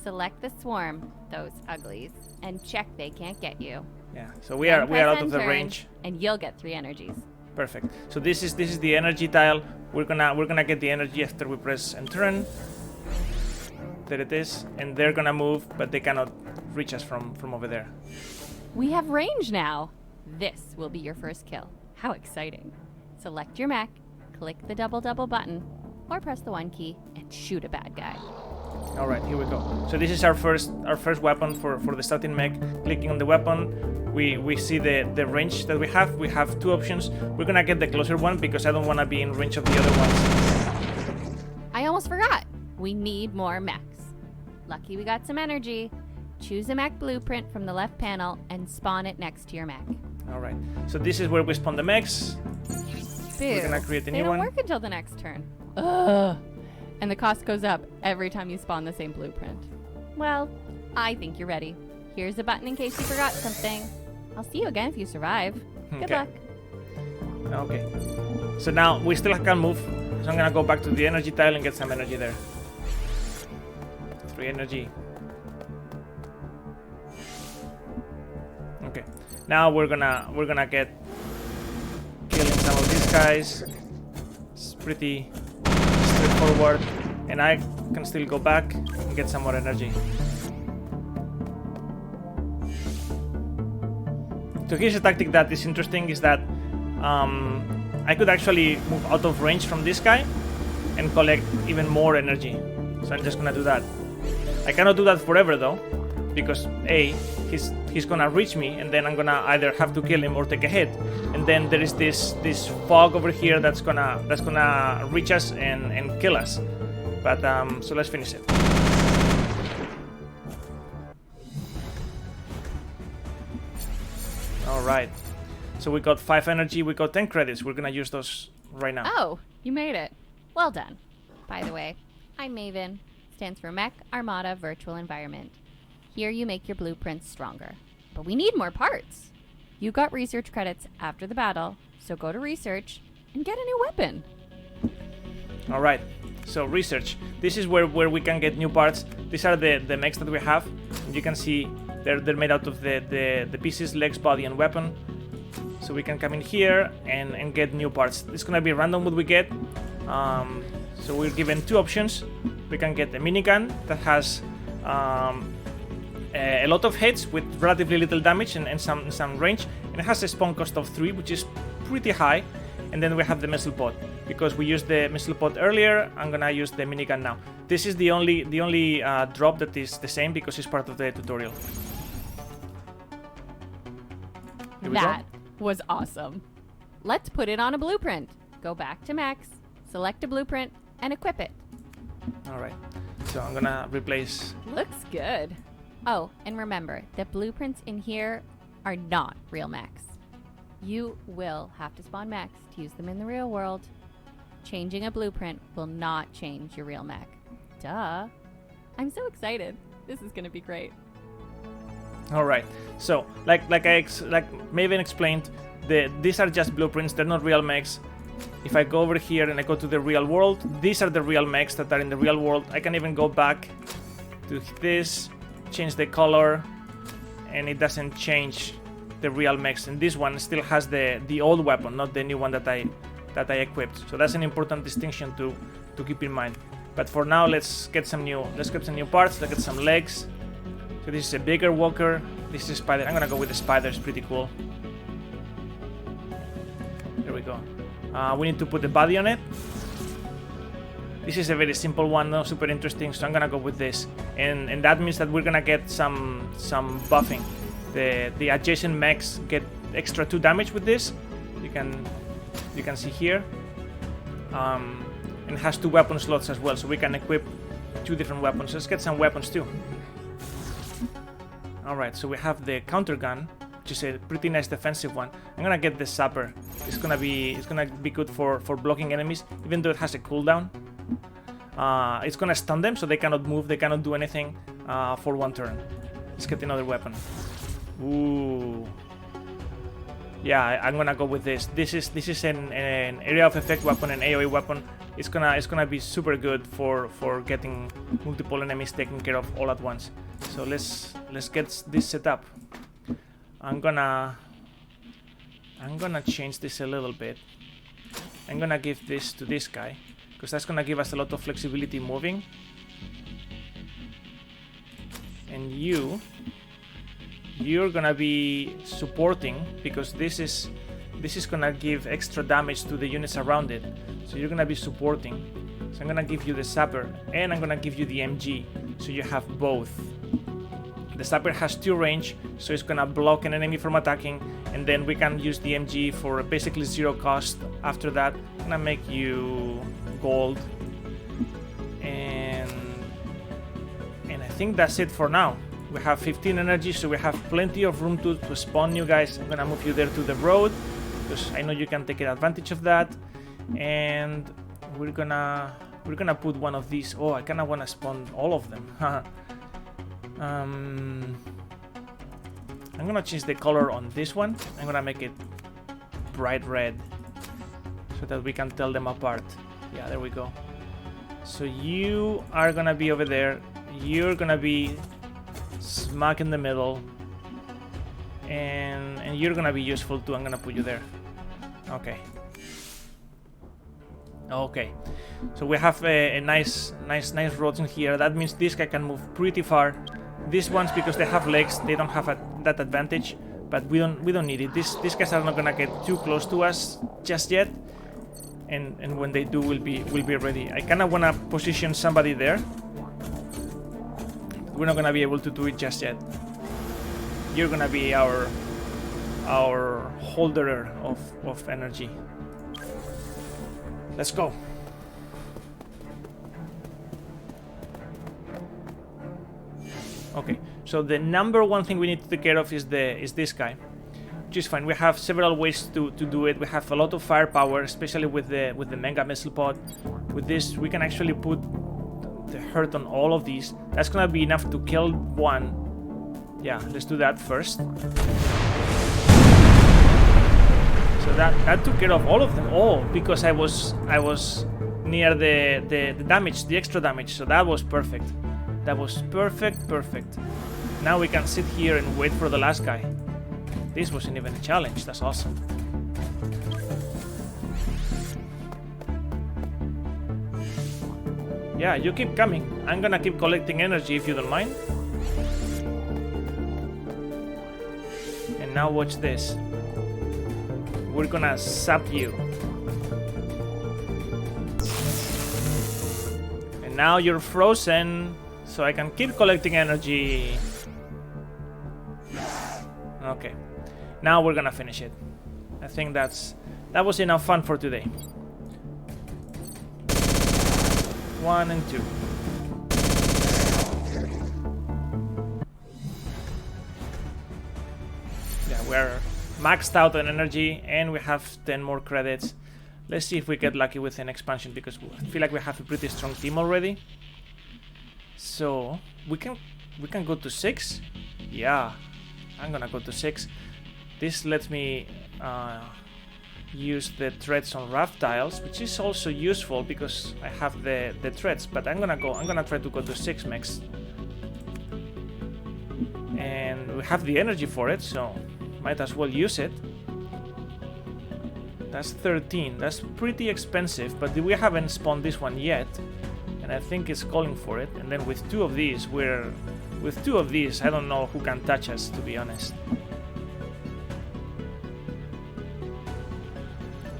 Select the swarm, those uglies, and check they can't get you. Yeah, so we are out of the range, and you'll get 3 energies. Perfect. So this is the energy tile. We're gonna get the energy after we press and turn. There it is, and they're gonna move, but they cannot reach us from over there. We have range now. This will be your first kill. How exciting. Select your mech, click the double button, or press the 1 key and shoot a bad guy. All right, here we go. So this is our first weapon for the starting mech. Clicking on the weapon, we see the range that we have. We have 2 options. We're gonna get the closer one because I don't wanna be in range of the other ones. I almost forgot. We need more mechs. Lucky we got some energy. Choose a mech blueprint from the left panel and spawn it next to your mech. All right. So this is where we spawn the mechs. Boo. We're gonna create a new They don't one. work until the next turn. Ugh. And the cost goes up every time you spawn the same blueprint. Well, I think you're ready. Here's a button in case you forgot something. I'll see you again if you survive. Good luck. Okay. So now we still can't move. So I'm gonna go back to the energy tile and get some energy there. 3 energy. Okay. Now we're gonna get killing some of these guys. It's pretty straightforward, and I can still go back and get some more energy. So here's a tactic that is interesting: is that I could actually move out of range from this guy and collect even more energy. So I'm just gonna do that. I cannot do that forever though, because he's gonna reach me, and then I'm gonna either have to kill him or take a hit. And then there is this fog over here that's gonna reach us and kill us. But so let's finish it. All right. So we got 5 energy. We got 10 credits. We're gonna use those right now. Oh, you made it. Well done. By the way, I'm Maven. Stands for Mech Armada Virtual Environment. Here you make your blueprints stronger. But we need more parts. You got research credits after the battle, so go to research and get a new weapon. All right. So research. This is where we can get new parts. These are the mechs that we have. You can see they're made out of the pieces, legs, body, and weapon. So we can come in here and get new parts. It's gonna be random what we get. So we're given 2 options. We can get a minigun that has a lot of hits with relatively little damage and some range, and it has a spawn cost of 3, which is pretty high. And then we have the missile pod. Because we used the missile pod earlier, I'm gonna use the minigun now. This is the only drop that is the same because it's part of the tutorial. That was awesome. Let's put it on a blueprint. Go back to Mechs, select a blueprint, and equip it. All right. So I'm gonna replace. Looks good. Oh, and remember, the blueprints in here are not real mechs. You will have to spawn mechs to use them in the real world. Changing a blueprint will not change your real mech. Duh. I'm so excited. This is gonna be great. All right. So, like Maven explained, these are just blueprints. They're not real mechs. If I go over here and I go to the real world, these are the real mechs that are in the real world. I can even go back to this, change the color, and it doesn't change the real mechs. And this one still has the old weapon, not the new one that I equipped. So that's an important distinction to keep in mind. But for now, let's get some new parts. Let's get some legs. So this is a bigger walker. This is a spider. I'm gonna go with the spider. It's pretty cool. There we go. We need to put the body on it. This is a very simple one, not super interesting. So I'm gonna go with this, and that means that we're gonna get some buffing. The adjacent mechs get extra 2 damage with this. You can see here. And has 2 weapon slots as well, so we can equip 2 different weapons. Let's get some weapons too. Alright, so we have the counter gun, which is a pretty nice defensive one. I'm gonna get the sapper. It's gonna be good for blocking enemies, even though it has a cooldown. It's gonna stun them, so they cannot move, they cannot do anything for 1 turn. Let's get another weapon. Ooh. Yeah, I'm gonna go with this. This is an area of effect weapon, an AoE weapon. It's gonna be super good for getting multiple enemies taken care of all at once. So let's get this set up. I'm gonna change this a little bit. I'm gonna give this to this guy, because that's gonna give us a lot of flexibility moving. And you're gonna be supporting, because this is gonna give extra damage to the units around it. So you're gonna be supporting. So I'm gonna give you the sapper, and I'm gonna give you the MG, so you have both. The sapper has 2 range, so it's gonna block an enemy from attacking, and then we can use the MG for basically 0 cost. After that, I'm gonna make you gold, and I think that's it for now. We have 15 energy, so we have plenty of room to spawn new guys. I'm gonna move you there to the road, because I know you can take advantage of that. And we're gonna put one of these. Oh, I kinda wanna spawn all of them. I'm gonna change the color on this one. I'm gonna make it bright red, so that we can tell them apart. Yeah, there we go. So you are gonna be over there. You're gonna be smack in the middle, and you're gonna be useful too. I'm gonna put you there. Okay, so we have a nice roads in here. That means this guy can move pretty far. These ones, because they have legs, they don't have that advantage, but we don't need it. These guys are not gonna get too close to us just yet, and when they do, we'll be ready. I kinda wanna position somebody there. We're not gonna be able to do it just yet. You're gonna be our holder of energy. Let's go. Okay, so the number 1 thing we need to take care of is this guy, which is fine. We have several ways to do it. We have a lot of firepower, especially with the mega missile pod. With this, we can actually put the hurt on all of these. That's gonna be enough to kill 1. Yeah, let's do that first. So that took care of all of them. Oh, because I was near the damage, the extra damage. So that was perfect. That was perfect. Now we can sit here and wait for the last guy. This wasn't even a challenge. That's awesome. Yeah, you keep coming. I'm gonna keep collecting energy if you don't mind. And now watch this. We're gonna zap you. And now you're frozen, so I can keep collecting energy. Okay. Now we're gonna finish it. I think that was enough fun for today. 1 and 2. Yeah, maxed out on energy, and we have 10 more credits. Let's see if we get lucky with an expansion, because I feel like we have a pretty strong team already. So we can go to 6. Yeah, I'm gonna go to 6. This lets me use the threads on raft tiles, which is also useful because I have the threads. But I'm gonna try to go to 6 mechs, and we have the energy for it, so might as well use it. That's 13. That's pretty expensive, but we haven't spawned this one yet, and I think it's calling for it. And then with 2 of these, I don't know who can touch us, to be honest.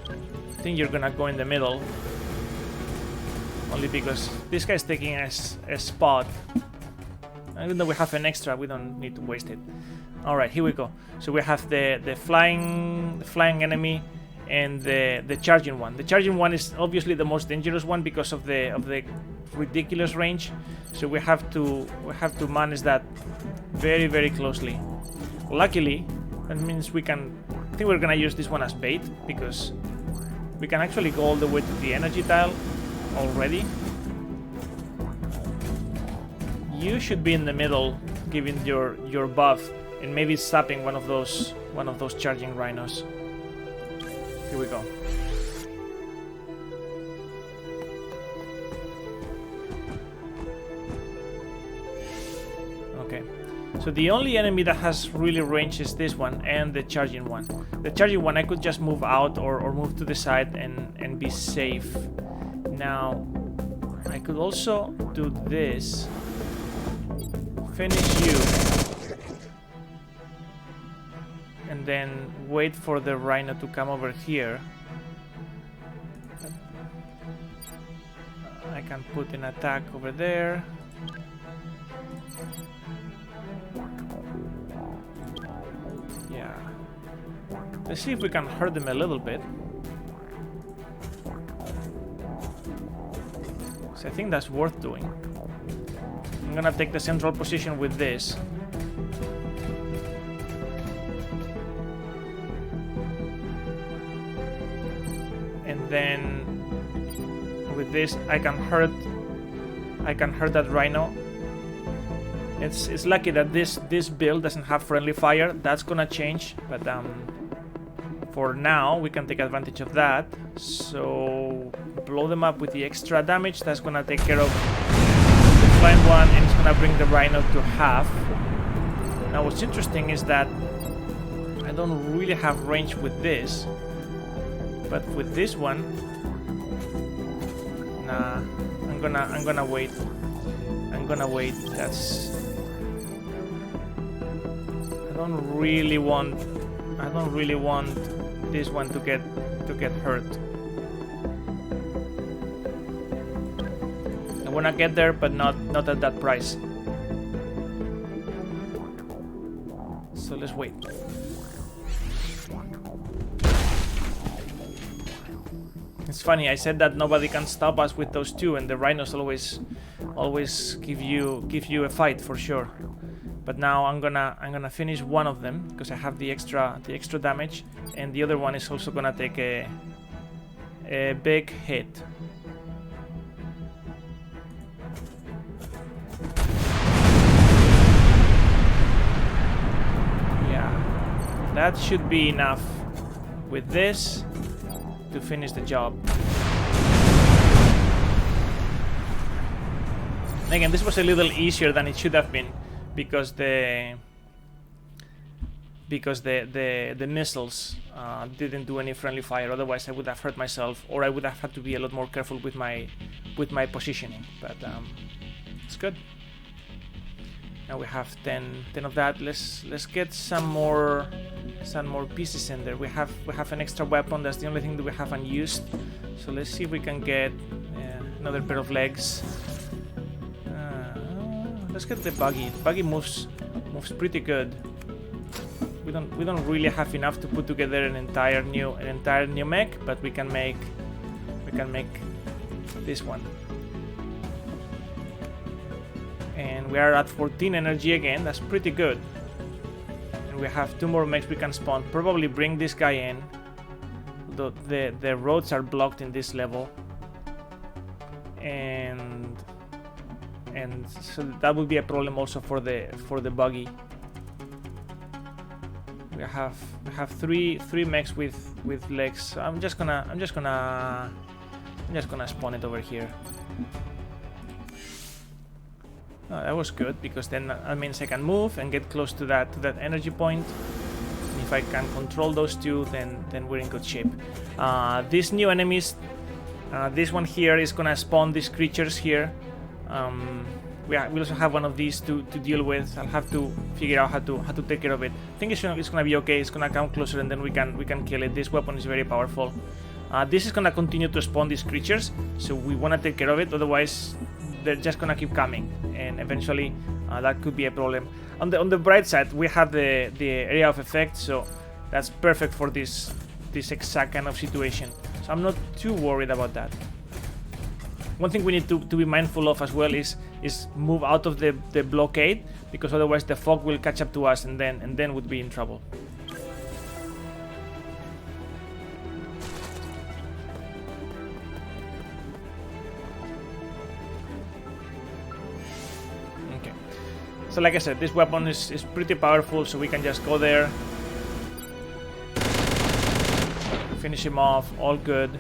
I think you're gonna go in the middle, only because this guy's taking a spot. Even though we have an extra, we don't need to waste it. All right, here we go. So we have the flying enemy and the charging one. The charging one is obviously the most dangerous one because of the ridiculous range. So we have to manage that very, very closely. Luckily, that means we can. I think we're gonna use this one as bait, because we can actually go all the way to the energy tile already. You should be in the middle, giving your buff, and maybe sapping one of those charging rhinos. Here we go. Okay. So the only enemy that has really range is this one and the charging one. The charging one I could just move out or move to the side and be safe. Now I could also do this. Finish you. And then wait for the rhino to come over here. I can put an attack over there. Yeah. Let's see if we can hurt them a little bit. So I think that's worth doing. I'm gonna take the central position with this. And then with this I can hurt that rhino. It's lucky that this build doesn't have friendly fire. That's gonna change, but for now we can take advantage of that. So blow them up with the extra damage. That's gonna take care of the flying one, and it's gonna bring the rhino to half. Now what's interesting is that I don't really have range with this, but with this one, nah, I'm gonna wait. I'm gonna wait. I don't really want this one to get hurt. I wanna get there, but not at that price. So let's wait. It's funny, I said that nobody can stop us with those two, and the rhinos always give you a fight for sure. But now I'm gonna finish one of them because I have the extra damage, and the other one is also gonna take a big hit. Yeah, that should be enough with this to finish the job. Again, this was a little easier than it should have been, because the missiles didn't do any friendly fire. Otherwise I would have hurt myself, or I would have had to be a lot more careful with my positioning. But it's good. Now we have 10 of that. Let's get some more pieces in there. We have an extra weapon. That's the only thing that we have unused. So let's see if we can get another pair of legs. Let's get the buggy. The buggy moves pretty good. We don't really have enough to put together an entire new mech, but we can make this one. And we are at 14 energy again. That's pretty good. And we have 2 more mechs we can spawn. Probably bring this guy in. The roads are blocked in this level, and so that would be a problem also for the buggy. We have 3 mechs with legs. So I'm just gonna spawn it over here. Oh, that was good, because then that means I can move and get close to that energy point. And if I can control those two, then we're in good shape. These new enemies, this one here is gonna spawn these creatures here. We also have one of these to deal with. I'll have to figure out how to take care of it. I think it's gonna be okay. It's gonna come closer and then we can kill it. This weapon is very powerful. This is gonna continue to spawn these creatures, so we wanna take care of it. Otherwise, they're just gonna keep coming, and eventually that could be a problem. On the bright side, we have the area of effect, so that's perfect for this exact kind of situation. So I'm not too worried about that. One thing we need to be mindful of as well is move out of the blockade, because otherwise the fog will catch up to us, and then would be in trouble. Okay, so like I said, this weapon is pretty powerful, so we can just go there, finish him off, all good.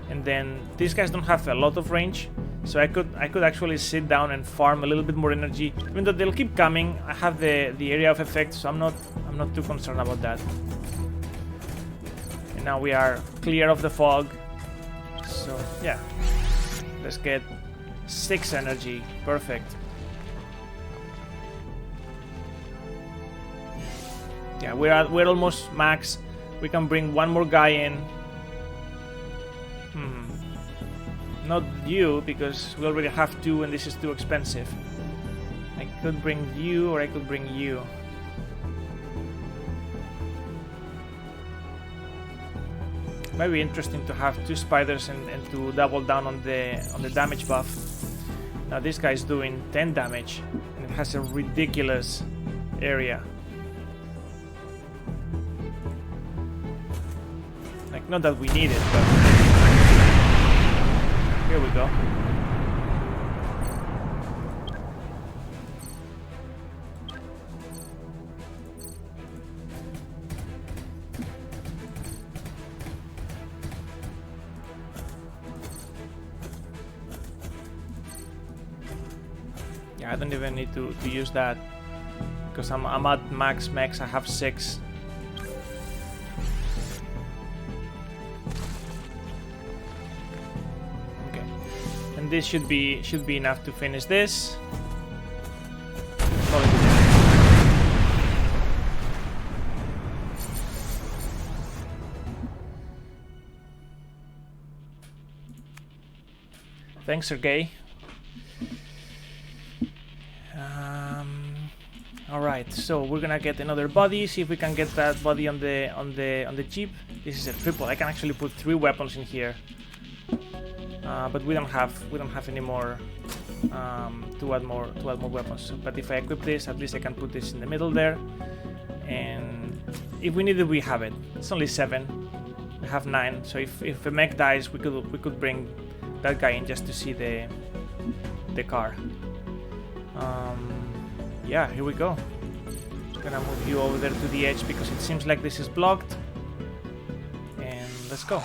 And then these guys don't have a lot of range, so I could actually sit down and farm a little bit more energy. Even though they'll keep coming, I have the area of effect, so I'm not too concerned about that. And now we are clear of the fog, so yeah, let's get 6 energy. Perfect. Yeah, we're almost max. We can bring 1 more guy in. Not you, because we already have 2 and this is too expensive. I could bring you, or I could bring you. Might be interesting to have 2 spiders and to double down on the damage buff. Now this guy is doing 10 damage and it has a ridiculous area. Like, not that we need it, but here we go. Yeah, I don't even need to use that, because I'm at max mechs. I have 6. This should be enough to finish this. Thanks, Sergey. All right, so we're gonna get another body. See if we can get that body on the jeep. This is a triple. I can actually put 3 weapons in here. But we don't have any more to add more weapons. But if I equip this, at least I can put this in the middle there. And if we need it, we have it. It's only 7. We have 9. So if a mech dies, we could bring that guy in just to see the car. Yeah, here we go. Gonna move you over there to the edge because it seems like this is blocked. And let's go.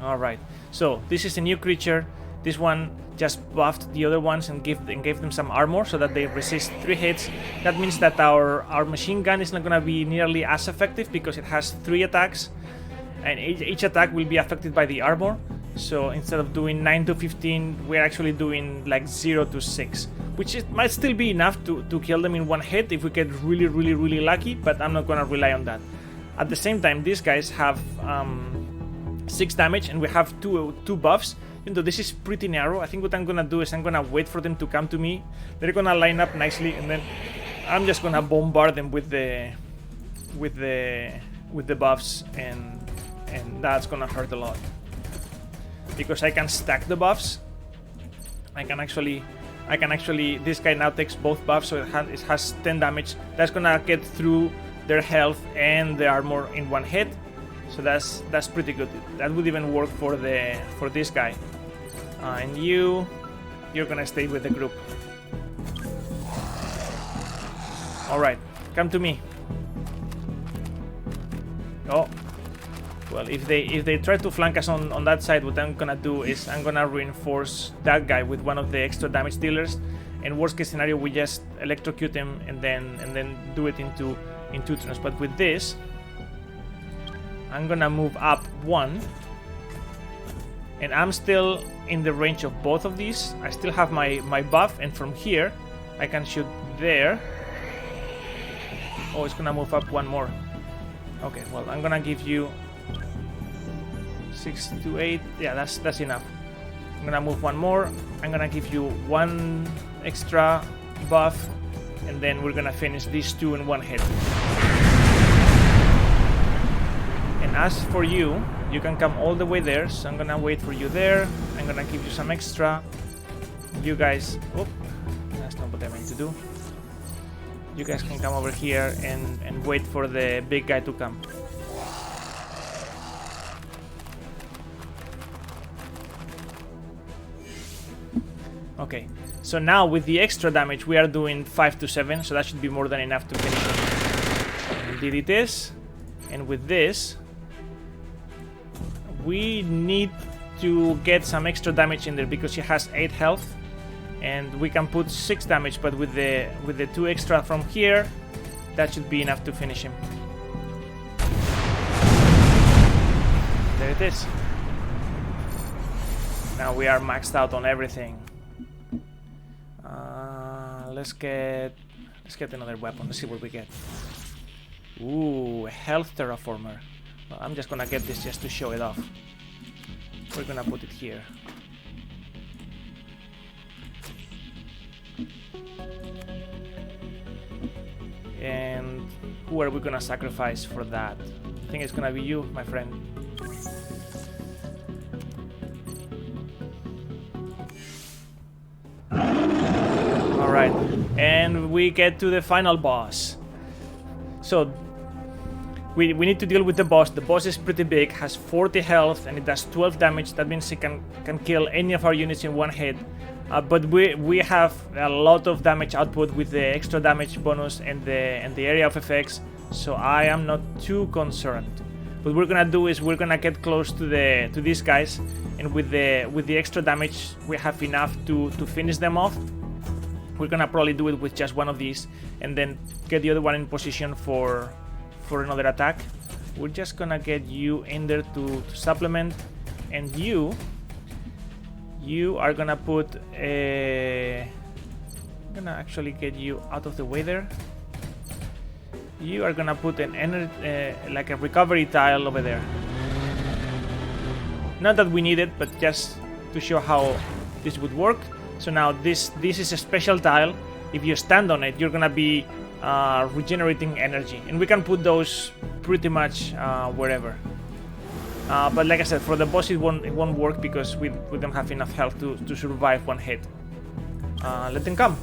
All right. So this is a new creature. This one just buffed the other ones and gave them some armor so that they resist 3 hits. That means that our machine gun is not gonna be nearly as effective because it has 3 attacks, and each attack will be affected by the armor. So instead of doing 9 to 15, we're actually doing like 0 to 6, which might still be enough to kill them in 1 hit if we get really lucky. But I'm not gonna rely on that. At the same time, these guys have 6 damage, and we have two buffs. Even though this is pretty narrow, I think what I'm gonna do is I'm gonna wait for them to come to me. They're gonna line up nicely, and then I'm just gonna bombard them with the buffs, and that's gonna hurt a lot because I can stack the buffs. I I can actually, this guy now takes both buffs, so it has 10 damage. That's gonna get through their health and the armor in one hit. So that's pretty good. That would even work for this guy. And you're gonna stay with the group. All right, come to me. Oh, well, if they try to flank us on that side, what I'm gonna do is I'm gonna reinforce that guy with one of the extra damage dealers. And worst case scenario, we just electrocute him and then do it in two turns. But with this, I'm gonna move up one, and I'm still in the range of both of these. I still have my buff, and from here I can shoot there. Oh, it's gonna move up one more. Okay, well, I'm gonna give you 6 to 8. Yeah, that's enough. I'm gonna move one more. I'm gonna give you one extra buff, and then we're gonna finish these two in one hit. And as for you, you can come all the way there, so I'm gonna wait for you there. I'm gonna give you some extra. You guys, oh, that's not what I meant to do. You guys can come over here and wait for the big guy to come. Okay, so now with the extra damage we are doing 5 to 7, so that should be more than enough to finish him. Indeed it is. And with this, we need to get some extra damage in there because he has 8 health, and we can put 6 damage, but with the 2 extra from here, that should be enough to finish him. There it is. Now we are maxed out on everything. Let's get another weapon. Let's see what we get. Ooh, a health terraformer. Well, I'm just gonna get this just to show it off. We're gonna put it here. And who are we gonna sacrifice for that? I think it's gonna be you, my friend. Alright, and we get to the final boss. So we need to deal with the boss. The boss is pretty big, has 40 health, and it does 12 damage. That means it can kill any of our units in one hit. But we have a lot of damage output with the extra damage bonus and the area of effects, so I am not too concerned. What we're gonna do is we're gonna get close to these guys, and with the extra damage we have enough to finish them off. We're gonna probably do it with just one of these, and then get the other one in position for another attack. We're just gonna get you in there to supplement, and you are gonna put I'm gonna actually get you out of the way there. You are gonna put an energy, like a recovery tile over there. Not that we need it, but just to show how this would work. So now this is a special tile. If you stand on it, you're gonna be regenerating energy, and we can put those pretty much wherever. But like I said, for the boss it won't work because we don't have enough health to survive one hit. Let them come.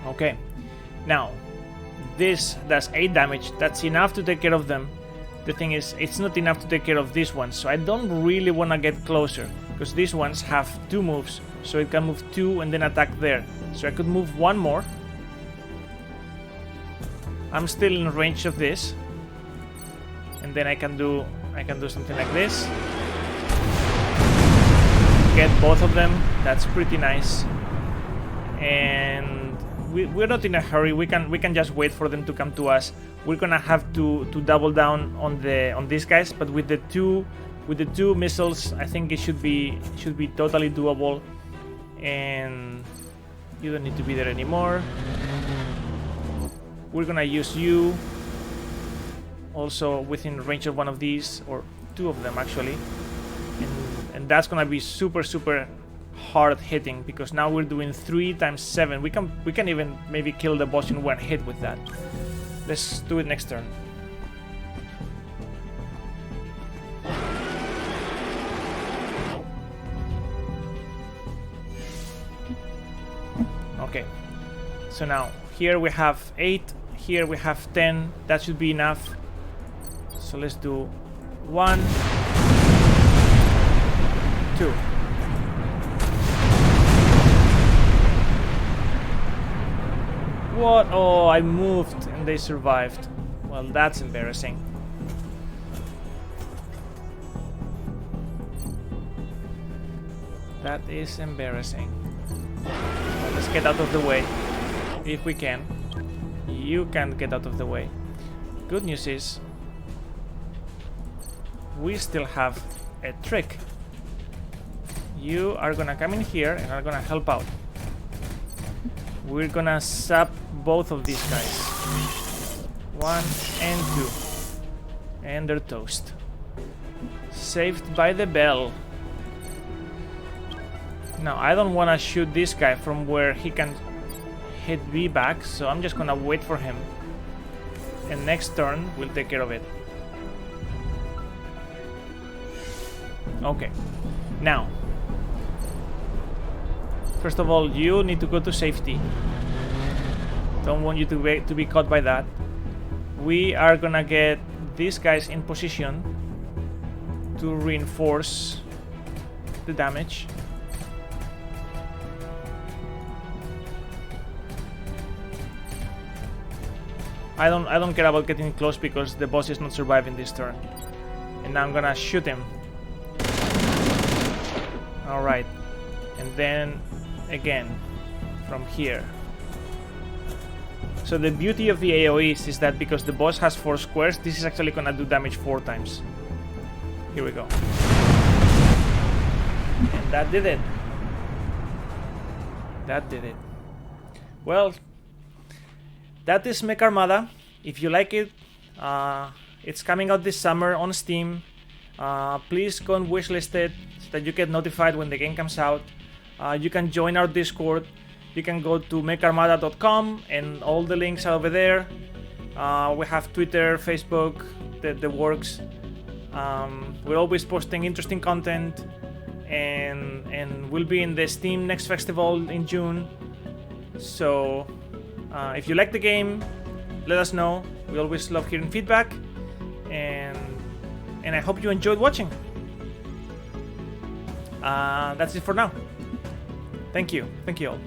Okay, now this does 8 damage. That's enough to take care of them. The thing is, it's not enough to take care of this one, so I don't really want to get closer because these ones have 2 moves, so it can move 2 and then attack there. So I could move one more. I'm still in range of this, and then I can do something like this. Get both of them. That's pretty nice. And we're not in a hurry. We can just wait for them to come to us. We're gonna have to double down on these guys, but with the two missiles, I think it should be totally doable. And you don't need to be there anymore. We're gonna use you also within range of one of these, or 2 of them actually, and that's gonna be super hard hitting, because now we're doing 3 times 7. We can even maybe kill the boss in one hit with that. Let's do it next turn. Okay, so now here we have 8, here we have 10. That should be enough. So let's do 1, 2. What? Oh, I moved and they survived. Well, that's embarrassing. That is embarrassing. Well, let's get out of the way. If we can. You can't get out of the way. Good news is we still have a trick. You are gonna come in here and are gonna help out. We're gonna zap both of these guys. 1 and 2. And they're toast. Saved by the bell. Now, I don't wanna shoot this guy from where he can hit me back, so I'm just gonna wait for him. And next turn, we'll take care of it. Okay. Now, first of all, you need to go to safety. Don't want you to be caught by that. We are gonna get these guys in position to reinforce the damage. I don't care about getting close because the boss is not surviving this turn. And now I'm gonna shoot him. Alright. And then again from here. So the beauty of the AoEs is that because the boss has 4 squares, this is actually gonna do damage 4 times. Here we go. And that did it. That did it. Well, that is Mech Armada. If you like it, it's coming out this summer on Steam. Please go and wishlist it so that you get notified when the game comes out. You can join our Discord. You can go to mecharmada.com and all the links are over there. We have Twitter, Facebook, the works. We're always posting interesting content, and we'll be in the Steam Next Festival in June. So if you like the game, let us know. We always love hearing feedback, and I hope you enjoyed watching. That's it for now. Thank you all.